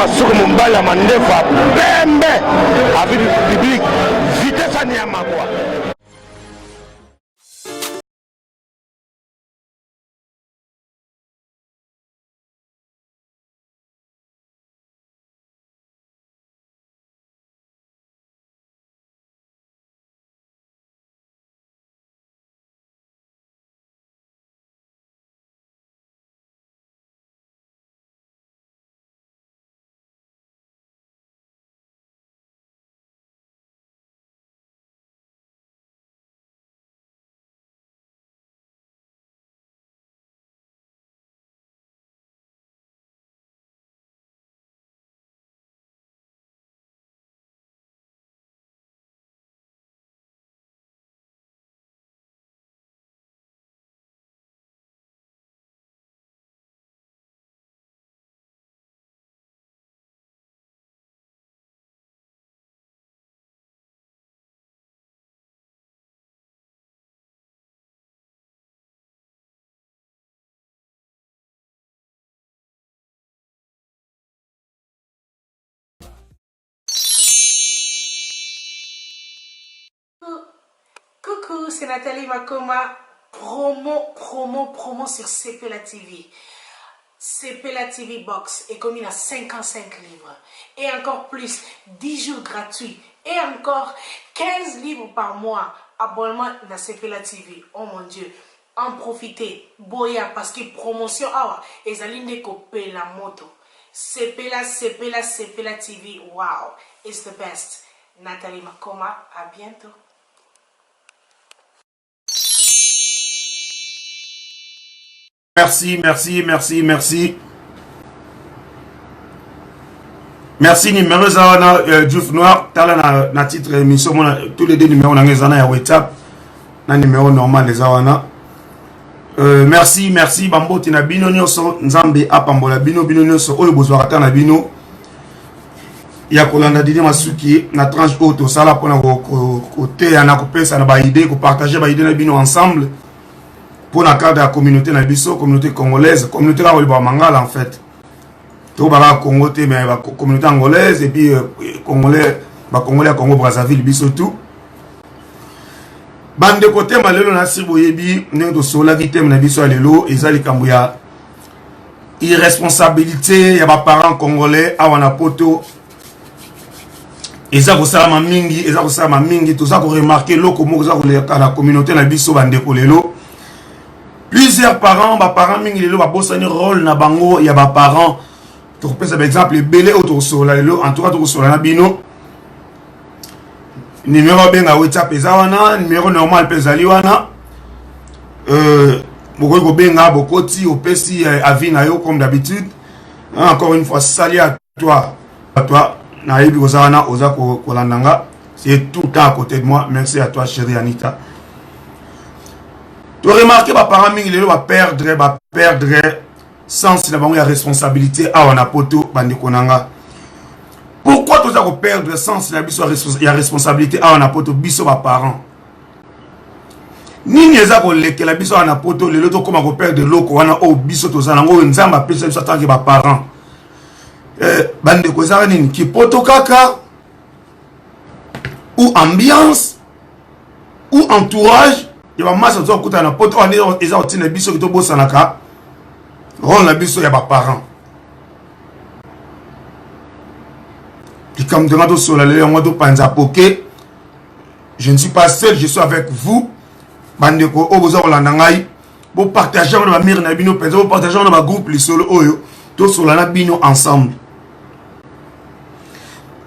masuku mombala mandefa pembe avec le public vitesse à Niamagua. Coucou, c'est Nathalie Makoma. Promo sur CPLA TV. CPLA TV Box est commis à 55 livres. Et encore plus, 10 jours gratuits. Et encore 15 livres par mois. Abonnement dans CPLA TV. Oh mon Dieu. En profitez. Boya parce que promotion awa. Et zaline copier la moto. CPLA TV. Wow. It's the best. Nathalie Makoma. À bientôt. Merci. Merci numéro Zawana Diouf Noir. Tala na titre émission tous les deux numéros na ngezana ya WhatsApp. Na numéro normal les Zawana. Merci bamboti na bino nyonso nzambe apambola bino nyonso oyo bozwaka ta na bino. Ya kolanda Didi Masuki na tranche auto sala pona côté ya na kopesa na ba idée ko partager ba idée na bino ensemble. Pour la carte de la communauté Nabiso, communauté congolaise, communauté là où il va mangala en fait. Tout la communauté mais la communauté angolaise et puis congolais, congolais Congo Brazzaville biso tout. Bande de côté malelo na siboyebi ndo sola vitem na biso alelo ezali kambuya irresponsabilité ya ba parents congolais awana poto. Eza ko sala mingi, tout ça ko remarquer loko mo za ko la communauté na biso bande ko lelo. Plusieurs parents, mingi lelo babosani rôle na bango ya ba parents. Tu repères par exemple belé autour sola lelo en tout cas autour sola na bino. Numéro benga WhatsApp ezawana, numéro normal pezali wana. Boko ko benga bokoti opesi avis na yo comme d'habitude. Encore une fois salut à toi. Na yebi ozawana oza ko landanga. C'est tout le temps à côté de moi. Merci à toi chérie Anita. Tu remarques que parents mingi lelo va perdre sens na bango ya responsabilité a wana poto bandekonanga. Pourquoi tu as perdre sens na biso ya responsabilité a wana poto biso ba parents? Nini eza ko lekela biso wana poto lelo to koma ko perdre loko wana o biso to zanango nzamba pesa biso tanki ba parents. Bandeko za nini ki poto kaka ou ambiance ou entourage. Il va masser tout côté na poto on est ils ont tine biso to bosanaka rôle na biso ya ba parents et comme de ngado sur la ngado panza poké je ne suis pas seul, je suis avec vous bandeko o bozo kolanda ngai bo partager na ba mire na bino penza bo partager na ba groupe lisolo oyo to sur la na bino ensemble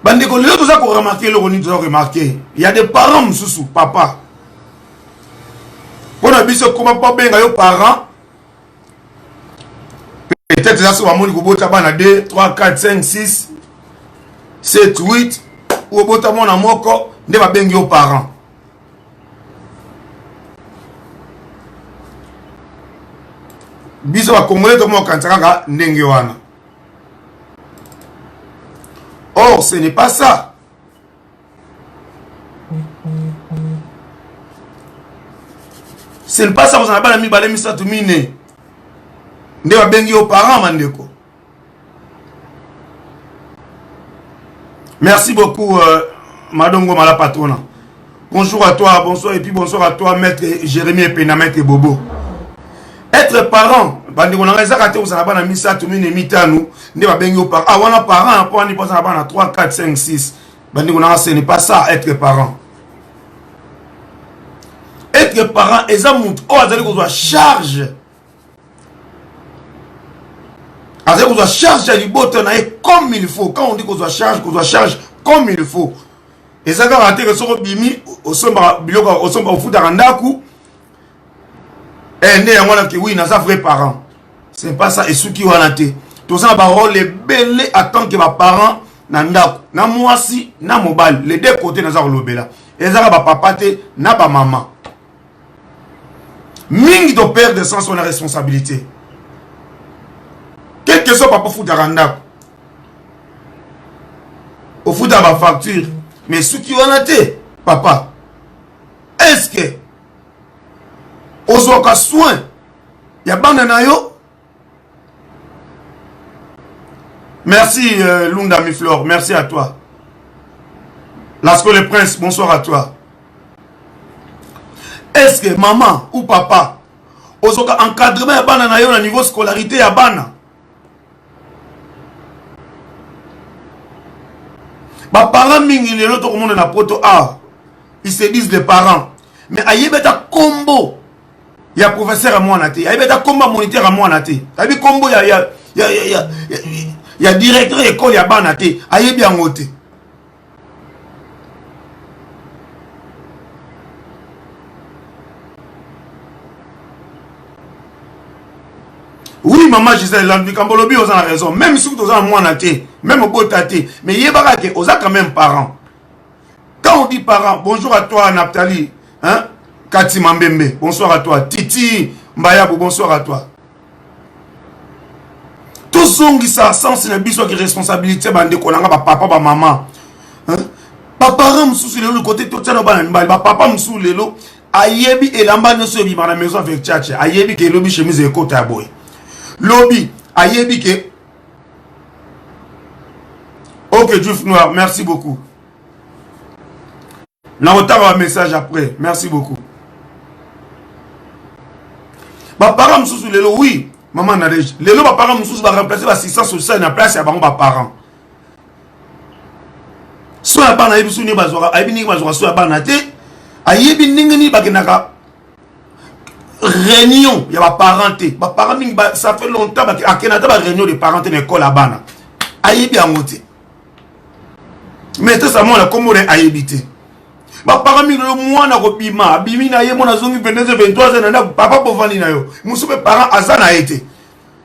bandeko lelo to za ko remarquer le roni to remarquer il y a des parents mususu papa. On a vu ce comment pas bien les parents. Peut-être ça soit mon niveau tabana 2, 3, 4, 5, 6, 7, 8 ou au botamon à moko ne va bien aux parents. Biso à Congolais to mo kantaka ndenge wana. Or ce n'est pas ça. Ce n'est pas ça, vous avez mis balé misa to mine. Nde wa bengi aux parents mandeko. Merci beaucoup, Madongo Malapatona. Bonjour à toi, bonsoir et puis bonsoir à toi, Maître Jérémy Epena, Maître Bobo. Être parent, on a raison quand on a mis ça, tout le monde est mis à nous. On a parents, on a 3, 4, 5, 6. Ce n'est pas ça, être parent. Être parent, et ça montre, on a charge. On doit charger du botton comme il faut. Quand on dit qu'on doit charge comme il faut. Et ça va rater que sur bimi au sombre au foot à Randaku. Et né à moi qui oui, n'a pas vrai parent. C'est pas ça. Et ceux qui ont raté. Tout ça parole les belles attend que ma parent n'andaku. Na moi si na mobile. Les deux côtés n'a pas l'obéla. Et ça va papa te n'a pas maman. Mingi de père de sens son responsabilité. Quel que soit papa fout à Randaku. Au foot à ma facture. Mais ceux qui ont été, papa, est-ce que aux autres soins, il y a bananayo? Merci Lunda Miflor, merci à toi. Lasco le Prince, bonsoir à toi. Est-ce que maman ou papa, aux autres encadrement à bananayo au niveau scolarité à bana? Les parents mingi les autres monde na poto ah ils se disent les parents mais ayebeta combo il y a professeur à moi naté ayebeta combo moniteur à moi naté tabi combo il y a directeur école ya ba naté ayebi angote oui maman Gisèle l'ambicambolobi aux a raison même si vous avez moi naté même au beau tâté mais il y a quand même parents. Quand on dit parents, bonjour à toi Naphtali, hein? Kati Mambembe, bonsoir à toi. Titi Mbayabou, bonsoir à toi. Tous ceux qui sont sens na biso qui responsabilité bande kolanga ba papa ba maman. Hein? Ba parents msou le côté tout ça ba ba papa msou lelo ayebi elamba no so bi na maison avec tchatcha ayebi ke lobi chemise e kota boy. Lobby ayebi ke. Ok, Diouf Noir, merci beaucoup. N'a autant un message après, merci beaucoup. Ma parent me sous le oui, maman n'a déjà. Le ma parent me sous va remplacer l'assistance sociale na place à ma parent. Soit à bana ibisu ni bazora, aibini bazora soit à bana te, ayebi ningini bagenaka. Réunion, il y a ma parenté. Ma parent ça fait longtemps à Canada ba réunion de parenté dans l'école à bana. Ayebi angote. Mais tout ça, moi, la Comore a évité. Ma parmi le mois, na robima, bimi na ye, mon azongi 22 23 ans, papa bovani na yo. Moussoupe parent azan a été.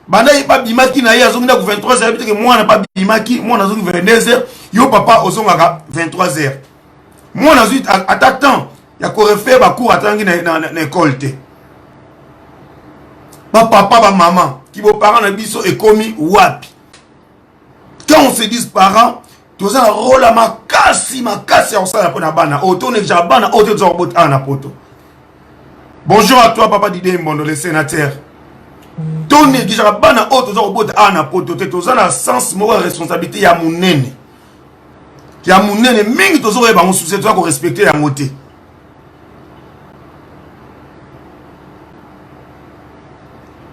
Banda yi pas bimaki na ye, azongi na 23 heures, que moi, na pas bimaki, moi, azongi 22 heures, yo papa, ozonga 23 heures. Moi, azongi, attends, ya ko refaire ba cours, attends, na école te. Ma papa, ma maman, qui vos parents na biso et commis wapi. Quand on se dit parents, tous un rôle à ma casse à ça la bana auto ne jabana auto zorbot ana poto. Bonjour à toi papa Didé Mbondo le sénateur. Tone jabana auto zorbot ana poto te tous un sens mo responsabilité ya munene. Ya munene mingi tous ba mo souci toi ko respecter ya moté.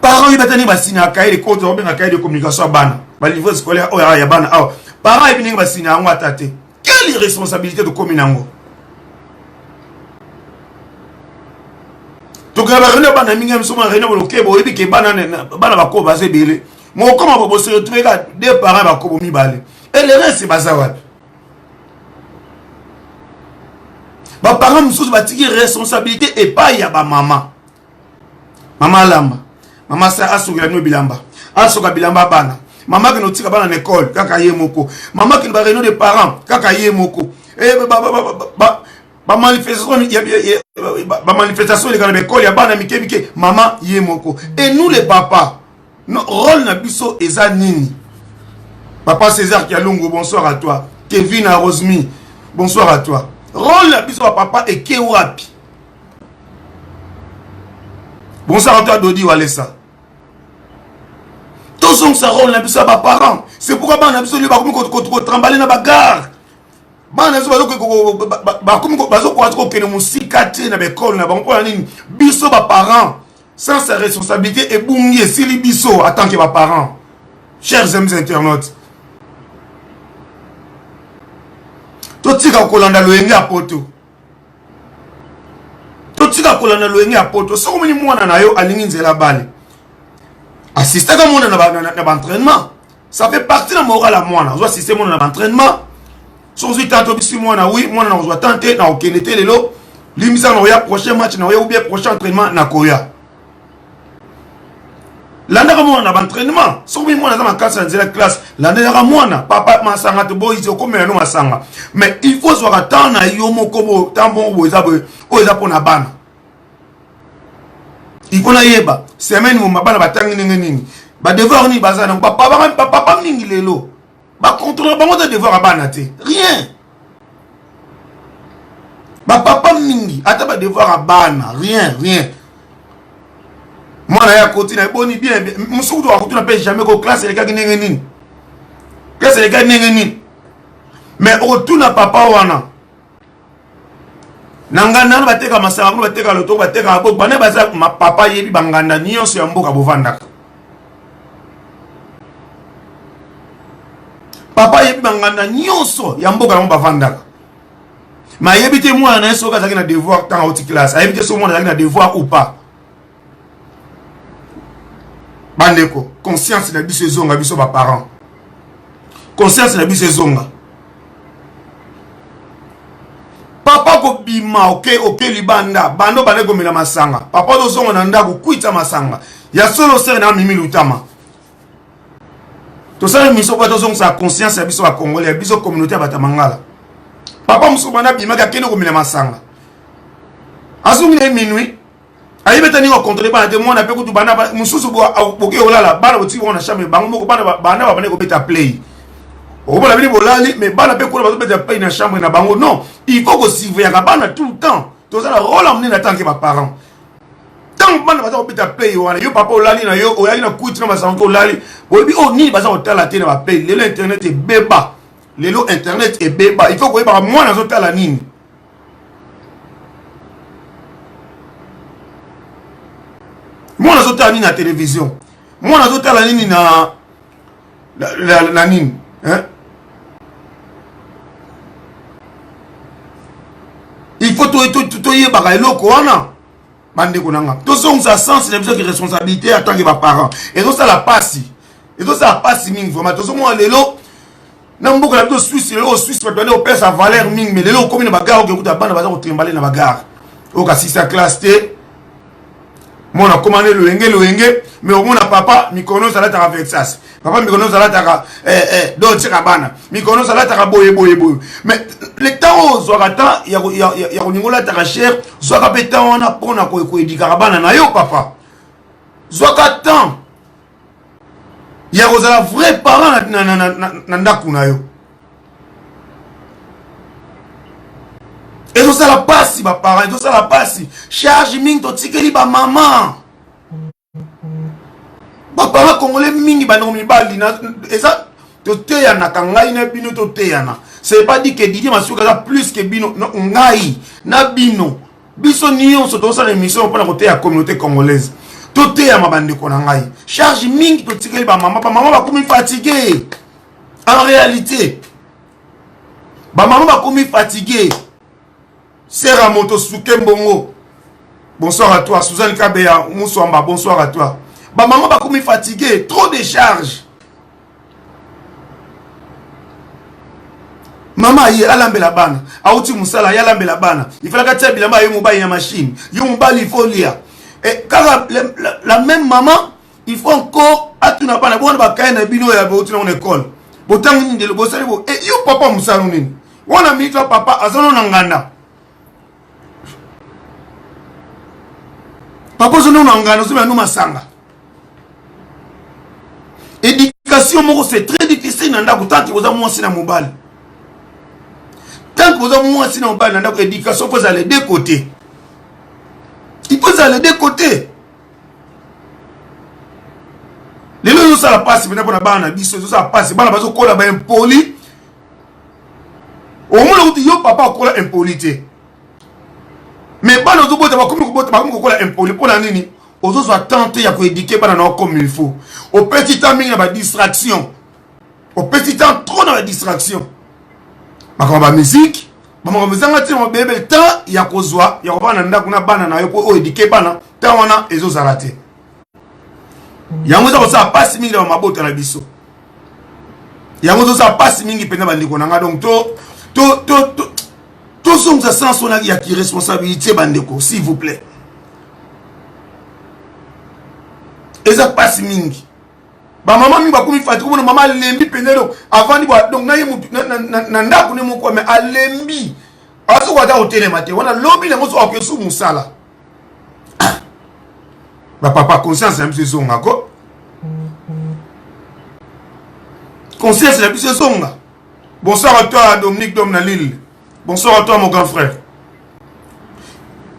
Parents ils batani ba sina cahier de code na cahier de communication bana. Ba livre scolaire o ya bana ah. Parents et bien signé en watate. Quelle irresponsabilité de communango? Donc la réunion bana minga msoma réunion bloqué bo ebi ke bana ba ko basé belé. Mo comment ba se retrouver là deux parents ba ko mi balé. Et le reste c'est bazawat. Ba parents msous ba tiki responsabilité et pas ya ba maman. Maman lamba. Maman sa asuka no bilamba. Asuka bilamba bana. Maman qui nous tire à l'école, kaka ye moko. Maman qui nous va réunir des parents, kaka ye moko. Et manifestation les gars de l'école, il y a pas d'amitié, maman ye moko. Et nous les papas, notre rôle na biso eza nini. Papa César Kialungu, bonsoir à toi. Kevin Arosmi, bonsoir à toi. Rôle na biso papa et Kewapi. Bonsoir à toi Dodi Walesa. Tous ont sa rôle, on a besoin de parents. C'est pourquoi on a besoin de trimballer dans la gare. bana zo bazo ko kene musika te na bekole na bango na nini biso ba parents sans sa responsabilité et bungi esili biso en tant que ba parents. Chers amis internautes, totika kolanda loyenge ya poto. Totika kolanda loyenge ya poto. Soko moni mwana na yo alingi nzela bale. Assister comme mwana na entraînement. Ça fait partie de la morale à mwana. Zo assister mwana na entraînement. Soki tanto bisi mwana oui, mwana na ozwa tante na okenete lelo. Limisa na oya prochain match na oya ou bien prochain entraînement na koya. Landa ka mwana na entraînement. Soki mwana za makasa na classe, landa ka mwana papa masanga to boy izo komela no masanga. Mais il faut zwa temps na yo moko bo tambo bo eza pona bana. Ikona yeba semaine mo mabana batangi nini ba devoir ni bazana papa mingi lelo ba contrôler bango de devoir abana te rien ba papa mingi ata ba devoir abana rien moi na ya côté na boni bien musuku to akutuna pe jamais ko classe les gars nini classe les gars nini mais otuna papa wana nangana bateka masanga no bateka loto bateka bo bana baza papa yebi banganda nyonso ya mboka bovanda papa yebi banganda nyonso ya mboka mo bavanda ma yebi te mwana na soka zaki na devoir tant haute classe yebi te so mwana zaki na devoir ou pas bandeko conscience na biso zonga biso ba parents conscience na biso zonga papa ko bima ok libanda bando bale gomela masanga papa do zongo na ndako kuita masanga ya solo sere na mimi lutama to sala miso kwa to zongo sa conscience ya biso ba congolais biso communauté ya batamangala papa muso bana bima ka kene gomela masanga azungi na minuit ayibeta ni ko contrôler bana te mona pe kutu bana mususu bo oke olala bana boti wona chambre bango moko bana bana ko beta play. On va la bolali, mais bana pe ko ba beta play na chambre na bango non, il faut que surveiller ka bana tout le temps. To ça la rôle emmener na tant que ba parents. Tant bana ba beta play wana yo papa olali na yo oyali na kutu na masango olali. Bo bi o ni ba za otala te na ba play. Lelo internet est beba. Lelo internet est beba. Il faut que ba moi na zo tala nini. Moi na zo tala nini na télévision. Moi na zo tala nini na nini. Hein? Il faut tout y baka eloko wana bande konanga to son sa sens c'est une responsabilité en tant que parents et donc ça la passe et donc ça la passe ming vraiment to son moi lelo na mboka la to Suisse lelo Suisse va donner au père sa valeur ming mais lelo comme na bagarre que kuta bana baza ko trimbaler na bagarre au ka si sa classe te moi na commandé le henge mais au moins papa mikono ça la ta avec ça papa mikono ça la ta do tira bana mikono ça la ta boye mais le temps zoata ya ningola ta cher zoaka peta wana pona ko edika bana na yo papa zoaka temps ya kozala vrai parent na ndaku na yo et tout ça la passe ba parents tout ça la passe charge ming to tikeli ba maman ba parents congolais mingi ba no mibali na eza to teya na kangai na bino to teya na c'est pas dit que Didier Masuka a plus que bino non ngai na bino biso nyonso to ça émission pour la côté ya communauté congolaise to teya mabande ko na ngai charge mingi to tikeli ba maman ba komi fatigué en réalité ba maman ba komi fatigué. Sera Moto Soukembongo. Bonsoir à toi. Suzanne Kabea Moussouamba. Bonsoir à toi. Bah maman va comme fatigué. Trop de charges. Maman y alambe la bana. Aouti Moussala y alambe la bana. Il fallait que tu aies bilamba y mouba y machine. Y mouba il faut lire. Et car la même maman, il faut encore à tout n'a pas la bonne bakaye na bino ya bouti na école. Botan ni de le bossali bo. Et yo papa Moussala nini. Wana mi toi papa azono nangana. Papa je n'en engage, nous masanga. Éducation c'est très difficile dans la tant que vous avez moins si na mobile. Tant que vous avez moins si na mobile dans la éducation faut aller deux côtés. Il faut aller deux côtés. Les gens ça la passe maintenant pour la bana biso ça passe bana bazo kola ba impoli. Au moins papa ko la impolité. Mais pas nous bota ba comme ko la impolité pour la nini. Aux autres va tenter ya ko éduquer pas dans comme il faut. Au petit temps il y a ba distraction. Au petit temps trop dans la distraction. Ba musique, ba mozanga ti mo bébé temps ya kozwa, ya ko bana ndako na bana na yo ko éduquer bana, temps wana ezo zalate. Yango za ko sa passe mingi na mabota na biso. Yango za sa passe mingi pena bandiko nanga donc to son ça sens on a ya qui responsabilité bandeko s'il vous plaît. Et ça passe mingi. Ba maman mi ba komi fati ko maman lembi penelo avant ni ba donc na yemu na ndako ne moko mais alembi. Aso kwa ta hôtel maté wana lobby na moso akesu musala. Ba papa conscience un peu zonga ko. Conscience la plus zonga. Bonsoir à toi Dominique Dom na Lille. Bonsoir à toi mon grand frère.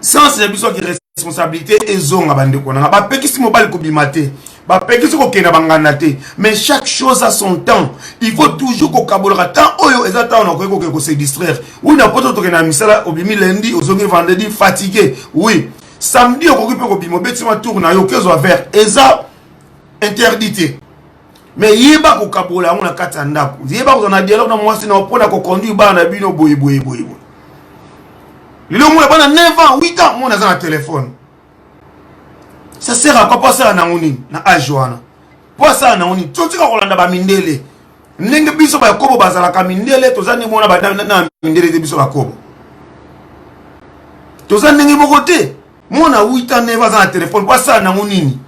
Sans la plus qui responsabilité et zonga bande ko na ba pekisi mobile ko bimate. Ba pekisi ko kena bangana te. Mais chaque chose a son temps. Il faut toujours ko kabolera temps oyo ezata on ko se distraire. Oui na poto to kena misala obimi lundi ozongi vendredi fatigué. Oui. Samedi on ko bimo betima tour na yo kezo vers eza interdité. Mais yeba ko kabola on na kata ndako. Yeba ko na dialogue na mwasi na opona ko conduire ba na bino boy. Le monde a 9 ans, 8 ans, on a un téléphone. Ça sert à quoi passer à Naouni, na Ajoana. Passer à Naouni, tout ce qu'on a ba mindele. Nenge biso ba kobo bazala ka mindele, to zani mona ba na mindele de biso ba kobo. To zani nenge bokote. Mona 8 ans 9 ans un téléphone, passer à Naouni.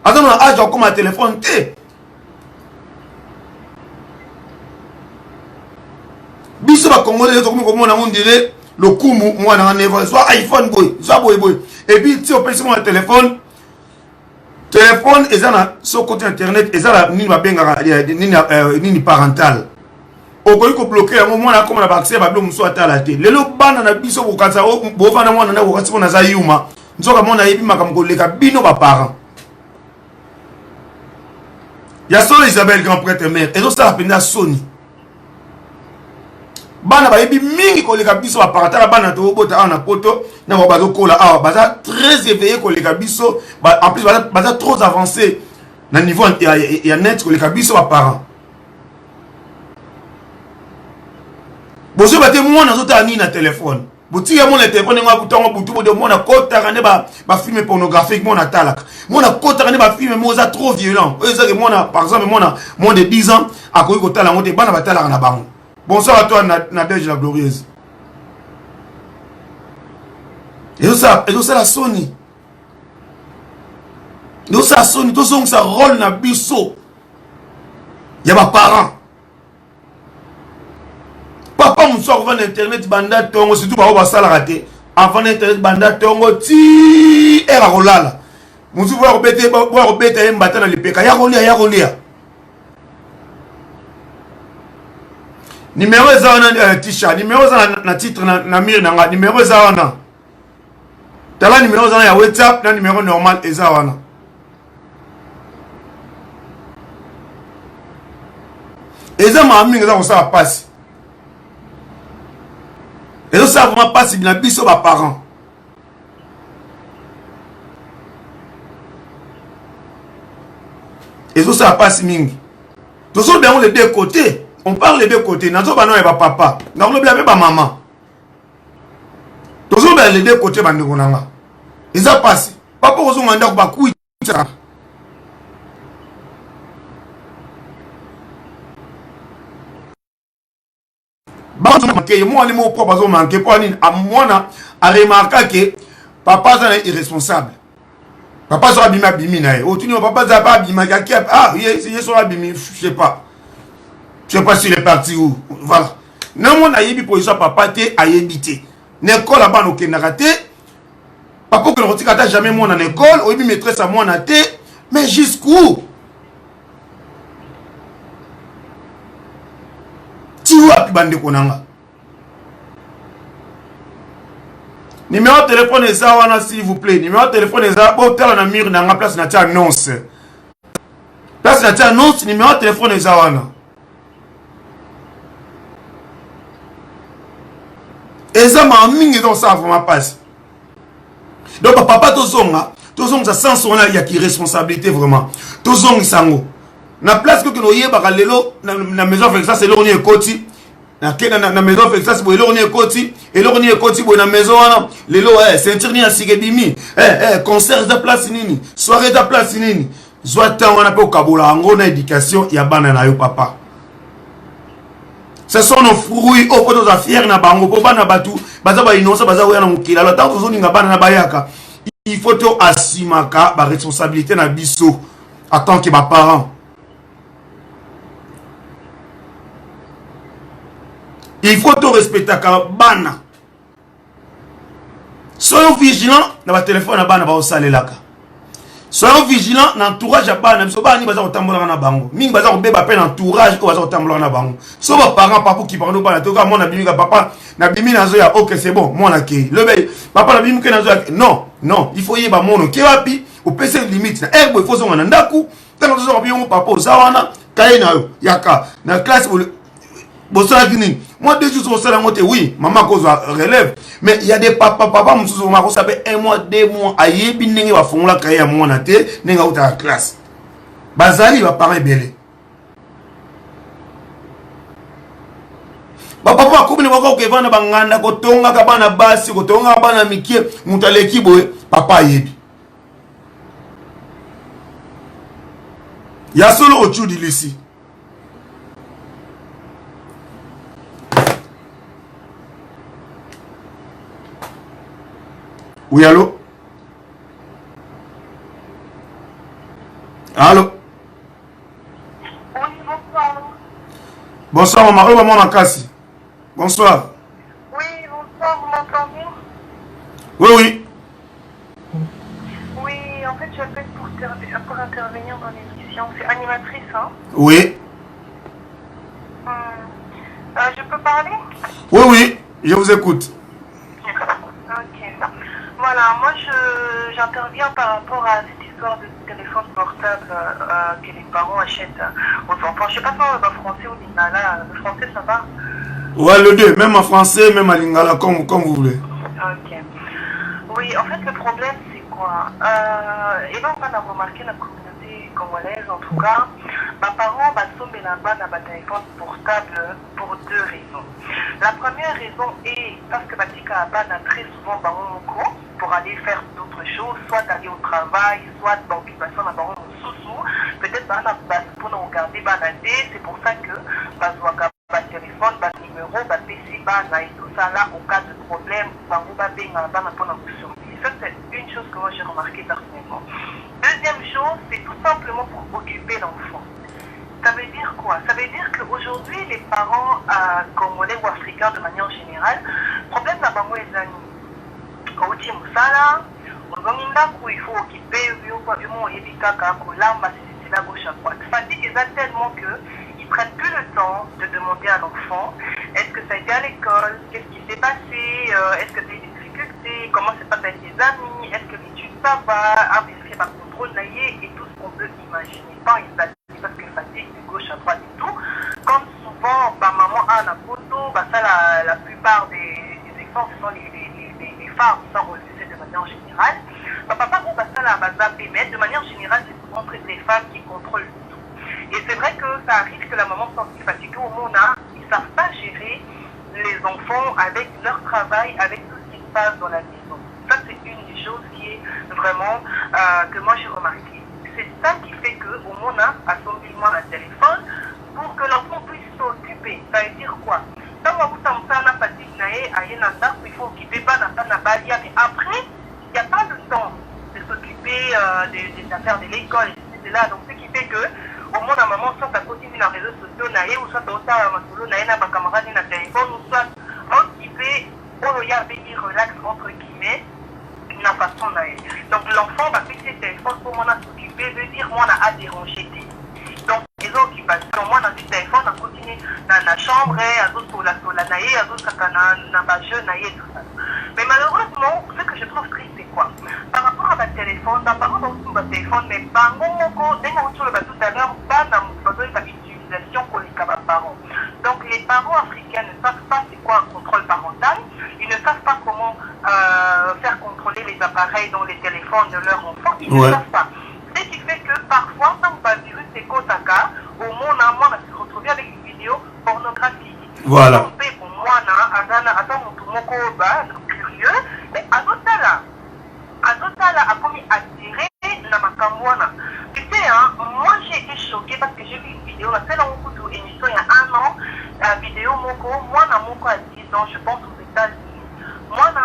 Attends na Ajo comme un téléphone té. Biso ba congolais to comme on a on dirait le kumu moi na neva soit iPhone boy soit boy et puis si on peut sur mon téléphone et ça na sur côté internet et ça la ni ba benga ni parental o ko bloquer un moment là comme na accès ba blo muso atala te lelo bana na biso ko katsa bo fana mwana na ko katsa na za yuma nzoka mona yebi makam ko leka bino ba parents ya solo Isabelle grand prêtre mère et ça la pena Sony bana ba yebi mingi ko leka biso ba paratala bana to bota na poto na ba bazo kola awa baza très éveillé ko leka biso en plus baza trop avancé na niveau ya net ko leka biso ba parents bozo bate mwana zota ni na téléphone bouti ya mona téléphone nga butongo butu bo de mona kota kane ba film pornographique mona talaka mona kota kane ba film moza trop violent eza que mona par exemple mona moins de 10 ans akoyi ko tala ngote bana batala na bango. Bonsoir à toi, Nadège la glorieuse. Et ça la Sony. Et ça la Sony, tout ça rôle na biso. Il y a ma parents. Papa mon soir avant internet banda tongo surtout ba ba sala raté. Avant internet banda tongo ti era rolala. Mon soir robete mbata na lepeka ya rolia. Numéro za na t-shirt, numéro za na titre na mire na numéro za wana. Tala numéro za ya WhatsApp na numéro normal eza wana. Eza ma mingi za ko sa passe. Eza sa vraiment passe na biso ba parents. Eza sa passe mingi. Tous sont bien les deux côtés. On parle les deux côtés. Nazo bano et papa. Na on bien ba maman. Toujours les deux côtés bandeko nanga. Ils a passé. Papa ozo nganda ko ba kuita. Ba zo manquer moi les mots propres zo manquer pour ni à moi a remarqué que papa est irresponsable. Papa zo abima bimi na e. O tu ni papa za pas abima ki ah il so abimi je sais pas. Je sais pas s'il est parti où. Voilà. Non, mon aïebi pour ça, papa t'es aïebité. L'école là-bas, nous qui n'a raté. Papa que l'on ne jamais mon en école. Ou bien maîtresse à moi en athée. Mais jusqu'où? Tu vois, puis bande konanga. Numéro de téléphone est ça, s'il vous plaît. Numéro de téléphone est ça. Bon, tel on a mis dans la place n'a annonce. Place n'a annonce. Numéro de téléphone est ça, Et ça m'a mis dans ça vraiment passe. Donc papa tozonga ça sans son il y a qui responsabilité vraiment. Tozonga sango. Na place que no yeba lelo na maison avec ça c'est l'ornier koti. Na maison avec ça c'est l'ornier koti et l'ornier koti na maison wana lelo ceinture ni asigedimi. Concert de place nini, soirée de place nini. Zwata wana pe kabola ngo na éducation ya bana na yo papa. Ce sont nos fruits au poteau à fier na bango po bana batu baza ba innocent baza oya na mukila la tant que ninga bana na bayaka il faut to asimaka ba responsabilité na biso en tant que ba parents. Il faut to respecter ka bana. Soyons vigilants na ba téléphone na bana ba osalelaka. Soyons vigilants dans l'entourage à bana biso bani baza kotambola na bango. Mingi baza ko beba pe l'entourage ko baza kotambola na bango. So ba parents papa qui parle bana to ka mon abimi ka papa na bimi na zo ya OK c'est bon moi na ki. Le be papa na bimi ke na zo non, il faut yeba mono ke wapi au PC limite na erbo il faut zo na ndaku tant que zo ko mon papa ozawana kaye na yo yaka na classe bosola kini. Moi 2 jours sur la montée oui, maman cause relève mais il y a des papa mususu mako sabe 1 mois 2 mois ayebi ndenge ba fongola kaye ya mwana te nenga uta classe. Bazali ba parler belé. Ba papa ko bini bako ke vana banganda ko tonga ka bana basi ko tonga bana mikie mutaleki boye papa ayebi. Ya solo ochudi lisi. Oui, allô? Allô? Oui, bonsoir. Bonsoir, maman, maman Nakasi. Bonsoir. Oui, bonsoir, vous m'entendez? Oui, oui. Oui, en fait, j'appelle pour intervenir dans l'émission. C'est animatrice, hein? Oui. Je peux parler? Oui, oui, je vous écoute. Ok. Voilà, moi, j'interviens par rapport à cette histoire de téléphone portable que les parents achètent aux enfants. Je ne sais pas si on va français ou lingala. Le français, ça va? Ouais, le deux, même en français, même en lingala, comme vous voulez. Ok. Oui, en fait, le problème, c'est quoi? Et là, on a remarqué la communauté congolaise, en tout cas, mes parents sont là-bas dans le téléphone portable pour 2 raisons. La première raison est parce que Batika a très souvent Baron pour aller faire d'autres choses, soit aller au travail, soit d'occupation à Baron Soussou. Peut-être pour nous regarder Banadé, c'est pour ça que Bazouaka téléphone, numéro, PC, et tout ça là, au cas de problème, ça c'est une chose que moi j'ai remarqué personnellement. Deuxième chose, c'est tout simplement pour occuper l'enfant. Ça veut dire quoi? Ça veut dire qu'aujourd'hui, les parents congolais ou africains de manière générale, le problème là-bas, les amis, il faut occuper, fatigue tellement qu'ils ne prennent plus le temps de demander à l'enfant est-ce que ça a été à l'école, qu'est-ce qui s'est passé, est-ce que tu as eu des difficultés, comment c'est passé avec tes amis, est-ce que l'étude ça va, vérifier par contrôle et tout ce qu'on peut imaginer. Pas parce que fatigue de gauche à droite et tout. Comme souvent, maman a la photo, ça la plupart des exemples ce sont les femmes, ça on le sait de manière générale. Papa ou ça la mais de manière générale, c'est souvent les femmes qui contrôlent tout. Et c'est vrai que ça arrive que la maman soit fatiguée au monde, ils ne savent pas gérer les enfants avec leur travail, avec tout ce qui se passe dans la maison. Ça, c'est une des choses qui est vraiment que moi j'ai remarqué. C'est ça qui fait qu'au monde a son bilan à téléphone pour que l'enfant puisse s'occuper. Ça veut dire quoi? Quand on a fatigue, il faut occuper pas mais après, il n'y a pas le temps de s'occuper des affaires de l'école, etc. Donc, ce qui fait que au moins, à un moment, soit ça continue dans les réseaux sociaux, ou soit dans un camarade dans téléphone, ou soit occupé, relax, entre guillemets, d'une façon. Donc, l'enfant va fixer ses téléphones pour moi s'occuper, veut dire moi à déranger. Donc, les occupations, moi dans le téléphone, on continue dans la chambre, à d'autres sur la naïe, à d'autres dans la jeune naïe et tout ça. Mais malheureusement, ce que je trouve triste, c'est quoi? Par rapport à votre téléphone, par rapport à votre téléphone, mais par rapport tout à l'heure, pas dans l'utilisation pour les parents. Donc, les parents africains ne savent pas c'est quoi un contrôle parental, ils ne savent pas comment faire contrôler les appareils dans les téléphones de leur enfant. Ils ne savent pas. Ce qui fait que parfois, quand le virus est Kotaka, au monde, moi, on se retrouve avec une vidéo pornographique. Voilà. Curieux, mais à Azotala a commis attiré na Makamwana. Tu sais, hein, moi j'ai été choquée parce que j'ai vu une vidéo, c'est dans une émission il y a 1 an, la vidéo Moko, moi na Moko à 10 ans, je pense aux États-Unis. Moi na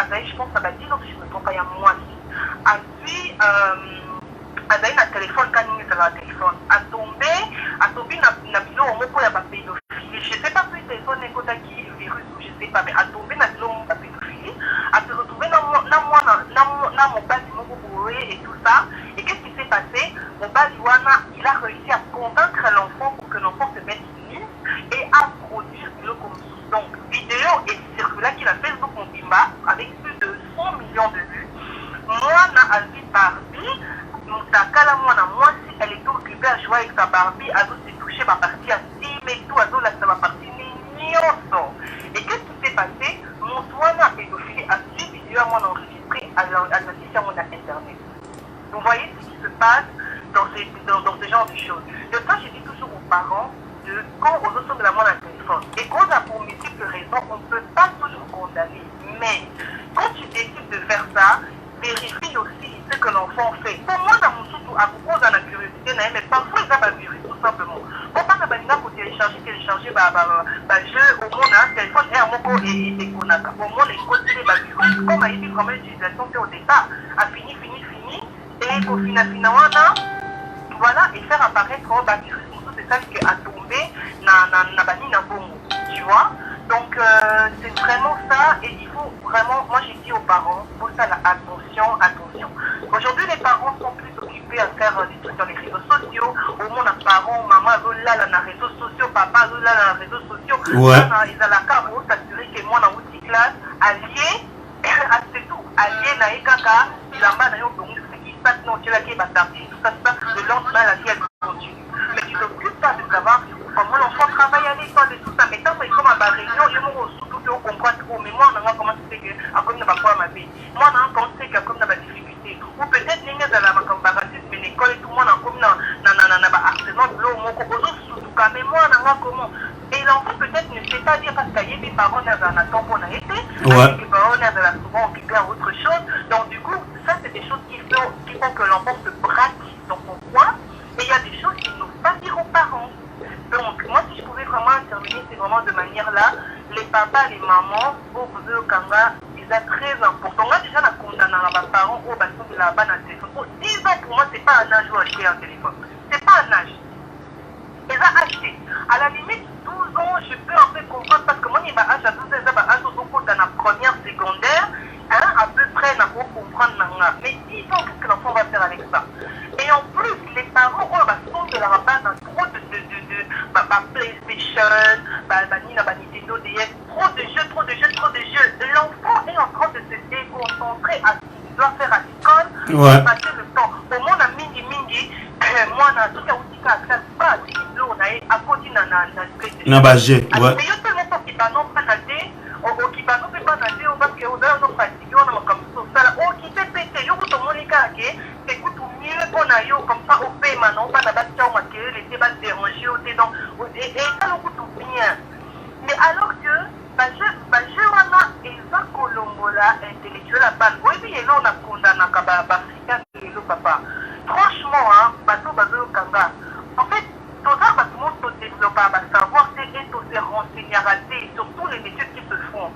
Azaï, je pense à 10 ans, si je me trompe pas, il y a moi aussi. Azaï na téléphone, quand il est sur la téléphone, a tombé na vidéo Moko ya pédophilie. Je sais pas si le téléphone est côté qui virus ou je sais pas, mais a tombé na vidéo Moko ya pédophilie, a se retrouver dans mon bas et tout ça. Et qu'est-ce qui s'est passé? Mon Baliwana, il a réussi à convaincre l'enfant pour que l'enfant se mette nu et à produire le comme donc vidéo est circulée qu'il a Facebook mon Bimba avec plus de 100 millions de vues. Moi, na Alvi Barbie, Moustakala, moi, si elle est occupée à jouer avec sa Barbie, elle s'est touchée ma partie à 10, mais tout, elle a sa partie mignon. Et qu'est-ce qui s'est passé? Mon Swana pédophilie a suivi vidéo à moi enregistré à l'administration de Internet. Vous voyez ce qui se passe dans ce genre de choses. De ça, je dis toujours aux parents de quand aux autres de la main d'un téléphone. Et quand on a pour multiples raisons, on ne peut pas toujours condamner. Mais quand tu décides de faire ça, vérifie aussi ce que l'enfant fait. Pour moi, dans mon surtout, à cause de la curiosité, mais parfois, il y a un virus, tout simplement. Pour pas que télécharger jeu au monde, un téléphone et un mot et des connards. Au monde, les côtés, virus, comme a été vraiment l'utilisation fait au départ, a fini. Et au final, voilà, et faire apparaître un virus, c'est ça qui a tombé na bongo, tu vois. Donc, c'est vraiment ça, et il faut vraiment, moi j'ai dit aux parents, pour ça, attention. Aujourd'hui, les parents sont plus occupés à faire des trucs dans les réseaux sociaux. Au monde, un parent, maman, là, dans les réseaux sociaux, papa, là, dans les réseaux sociaux. Ouais. Ils ont la carte pour s'assurer que moi, dans une classe, allié, c'est tout. Allié, na ekaka, il a mal à yon, non, tu l'as qui est bâtardi, tout ça, le lendemain, la vie, elle continue. Mais tu t'occupes pas de savoir comment l'enfant travaille à l'école et tout ça. Mais tant qu'il comme à réunion, il me surtout qu'on comprend trop. Mais moi, on a comment c'est que, à comme il n'a pas quoi ma vie. Moi, on a comment c'est que, comme il n'a pas de difficulté. Ou peut-être, il y a comme racisme, mais l'école et tout le monde, comme n'a harcèlement de l'eau, mais moi, on a comment. Et l'enfant peut-être ne sait pas dire parce qu'il y a des parents dans un temps qu'on a été, des parents dans souvent occupés à autre chose. Donc du coup, ça c'est des choses qui font que l'enfant se braque dans son coin. Et il y a des choses qu'il n'ose pas dire aux parents. Donc moi si je pouvais vraiment intervenir, c'est vraiment de manière là, les papas, les mamans, au Kanga, c'est très important. Moi déjà la condamne à mes parents au bâton de la banane téléphone. Pour 10 ans pour moi c'est pas un âge où acheter un téléphone. C'est pas un âge. Ils ont acheté. À la limite, 12 ans, je peux un peu comprendre parce que moi, il y a un âge à 12 ans, dans la première, secondaire, à peu près, on peut comprendre. Mais 10 ans, qu'est-ce que l'enfant va faire avec ça? Et en plus, les parents sont de la base dans trop de PlayStation, Nintendo DS, trop de jeux. L'enfant est en train de se déconcentrer à ce qu'il doit faire à l'école, passer le temps. Au monde, à Mingi, moi, tout cas, on a pas à côté na bagé ouais mais yo tellement pas qui pas non pas nager au qui pas non peut pas nager au parce que on a nos fatigué on a comme ça au qui fait péter yo tout mon cas que c'est tout mieux qu'on a yo comme ça au fait maintenant pas d'abord ça on m'a que les débats déranger au dedans et ça le coup tout bien mais alors que bagé on a eza kolongola intellectuel à ban oui puis là on a condamné kaba africain le papa franchement hein bateau kanga en fait tout ça, parce que tout le monde se développe à savoir et tout se renseigner sur tous les études qui se font.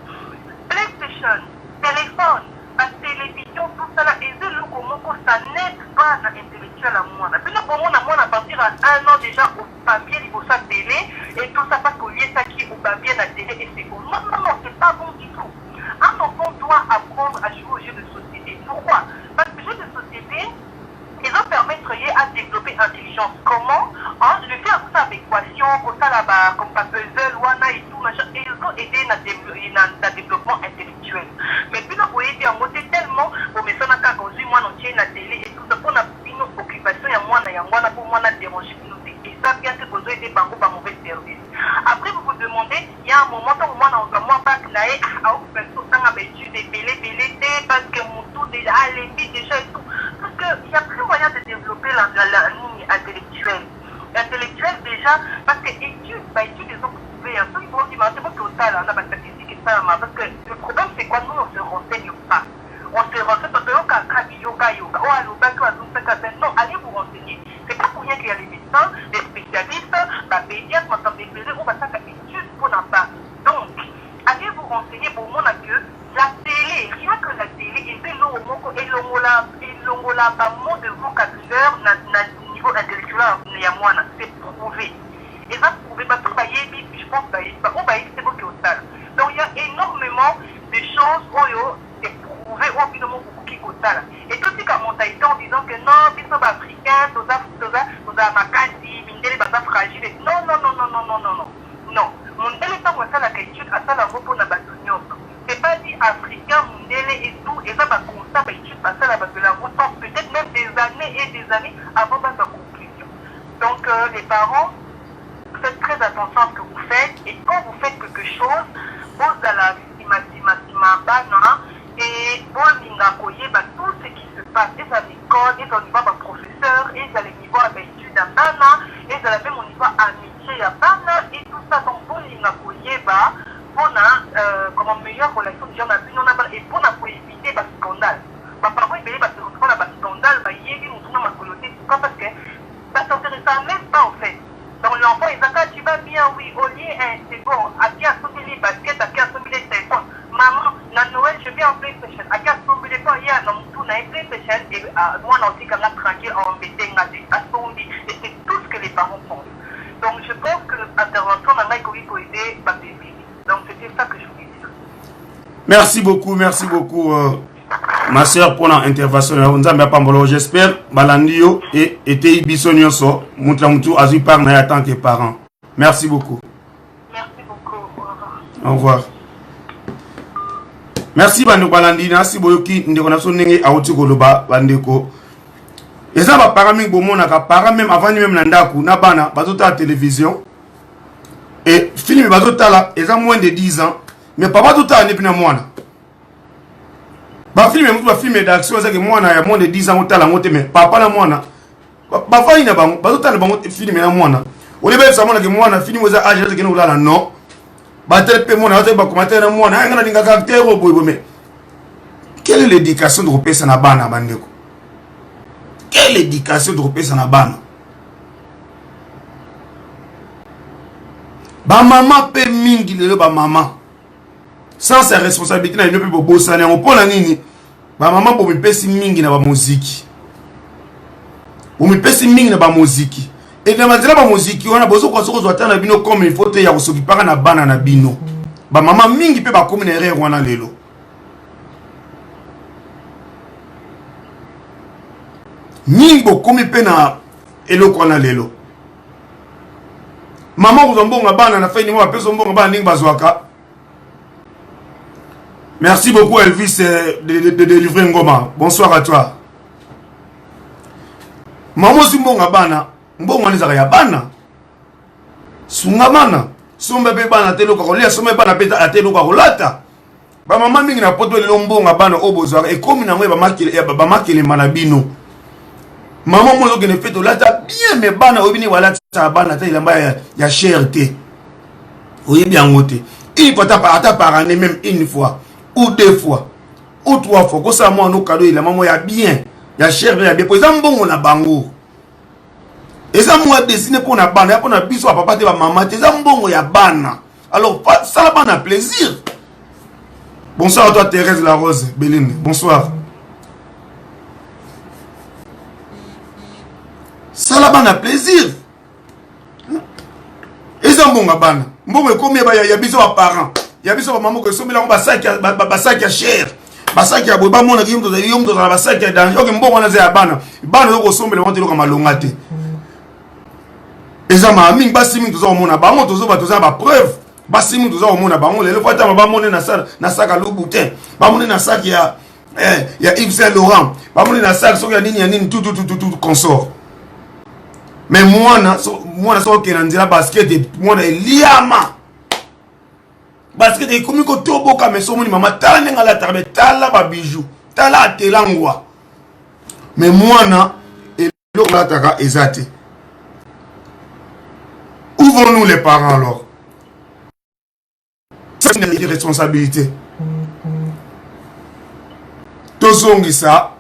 PlayStation, téléphone, la télévision, tout ça là, et le comment ça n'aide pas l'intellectuel à moi. Puis là, pour moi, à partir à 1 an déjà au papier, il faut ça télé, et tout ça parce qu'il y a ça qui est au papier, la télé, et c'est bon. Non, c'est pas bon du tout. Un enfant doit apprendre à jouer aux jeux de société. Pourquoi? Parce que les jeux de société, ils vont permettre à développer l'intelligence. Comment? Le faire ça avec équation, comme ça là-bas, comme ça puzzle, wana et tout, machin, et ils ont aidé dans le développement intellectuel. Mais puis là, vous voyez, il y a tellement, pour mes soeurs, quand on dit, moi, on tient la télé et tout ça, on a une occupation, il y a moi, pour moi, on a dérangé, et ça, bien que vous avez été par mauvais service. Après, vous vous demandez, il y a un moment où moi, pas que là, à occupation, à études et belé, parce que mon tout déjà, déjà et tout. Parce qu'il n'y a plus moyen de développer la ligne intellectuelle. Intellectuelle déjà, parce que études, ils ont prouvé, ceux qui vont dire, c'est pas total, on a pas de statistique et ça, parce que le problème c'est quoi, nous on se renseigne pas. On se renseigne parce que non, allez vous renseigner. C'est pas pour rien qu'il y a les médecins, les spécialistes, la pédiatre, on va faire des études pour n'en pas. Donc, allez vous renseigner pour moi que la télé, rien que la télé, et l'ongola, pas mot de vocabulaire, niveau intellectuel, c'est prouvé. Et ça prouvé, parce que je pense que c'est beaucoup au tal. Donc il y a énormément de choses qui sont prouvées au bout de mon qui au tal. Et tout ce qui a monté en disant que non, ils sont africains, tous les macati, les bazars fragiles. Non. Non. Mon élément, c'est la question, à ça la repos na batunion. C'est pas dit africain, mondele et tout, et ça va constat, étude, à ça la batunion, peut-être même des années et des années avant sa conclusion. Donc les parents, faites très attention à ce que vous faites, et quand vous faites quelque chose, vous allez et tout ce qui se passe, et à l'école, et au niveau de professeur, et à niveau d'études à Bana, et à même au niveau amitié à Bana, et tout ça, donc bon l'ingakoyeba, pour comme meilleure relation de gens et pour éviter des scandales. Parfois, il y a des scandales, il y a des parce que ça ne s'intéresse même pas en fait. Donc l'enfant, il dit, tu vas bien, oui, au lieu, c'est bon, à qui a sauté les baskets, à qui a sauté les téléphones. Maman, dans Noël, je viens en PlayStation. À qui a sauté les téléphones, il y a un tout dans les PlayStation, et moi, on dit comme là, tranquille, en embêté, et c'est tout ce que les parents pensent. Donc je pense que l'intervention n'a pas aider ma bébé. Donc c'était ça que je voulais dire. Merci beaucoup, ma soeur, pour l'intervention. J'espère Balandio et Tei Bissonioso, Moutlamoutou, Azupar, en tant que parent. Merci beaucoup. Merci beaucoup. Au revoir. Merci, Bandeko Balandi. Merci, Boyoki. Ndeko Aouti Goloba, Bandeko. Et ça va paramer parents même avant même Nandaku, Nabana, Bazota à la télévision. Et film Bazota là, ils ont moins de 10 ans. Mais papa tout à l'heure, moi. Ba film d'action, c'est que moi, il y a moins de 10 ans, on t'a la montée, mais papa la moi. Ba fa ina bango, Bazota le film na moi. Au lieu de ça, moi, que moi, film aux âges, que nous là, non. Ba tel pe moi, ba commentaire moi, na ngana dinga caractère au boy, mais. Quelle est l'éducation de repérer ça na bana, bandeko? Quelle éducation de repérer ça na bana? Ba maman peut mingi le ba maman. Sans sa responsabilité, na peut pas bosser na on pour la nini. Ba maman pour me pesi mingi na ba musique. Pour me pesi mingi na ba musique. Et na mazela ba musique, on a besoin ko so zo tana bino comme il faut te ya ko soki para na bana na bino. Ba maman mingi pe ba comme na erreur wana lelo. Mingo komi pe na eloko na lelo. Maman vous mbonga bana na fini moi peso mbonga bana ning bazwaka. Merci beaucoup Elvis de délivrer ngoma. Bonsoir à toi. Maman si mbonga bana, mbonga nizaka ya bana. Sunga bana, sumba pe bana teloka kolia, sumba bana pe teloka kolata. Ba maman mingi na poto lelo mbonga bana obozwaka e komi na ngwe ba makele manabino. Maman moi qui ne fait tout là bien mais bana obini wala ta bana ta ilamba ya cherté. Oui bien ngoté. Il faut ta par année même une fois ou deux fois ou trois fois que ça moi no cadeau il maman ya bien ya cher ya bien pour ça mbongo na bango. Et ça moi dessiné pour na bana pour na biso papa te ba maman te ça mbongo ya bana. Alors ça bana plaisir. Bonsoir à toi Thérèse La Rose Béline. Bonsoir. Ça là bana plaisir. Et ça mbonga bana. Mbongo combien ba ya biso ba parents. Ya biso ba maman ko somela ba sac ya cher. Ba sac ya ba mona ki yomto ba sac ya danger. OK mbongo na za bana. Bana ko somela ko telo malonga te. Et ça ma mingi ba simi tozo mona ba mo tozo ba preuve. Ba simi tozo mona ba mo le fata ba mona na sac à Louboutin. Ba mona na sac ya Yves Saint Laurent. Ba mona na sac so ya nini tout consort. Mais moi, je suis en basket et moi, liama. parce que des commis ko tobo ka meso moni maman tala ngala tarbe tala ba bijou tala telangwa mais moi na et l'autre taka ezate. Où vont-nous les parents alors? C'est une responsabilité. Tozongi ça,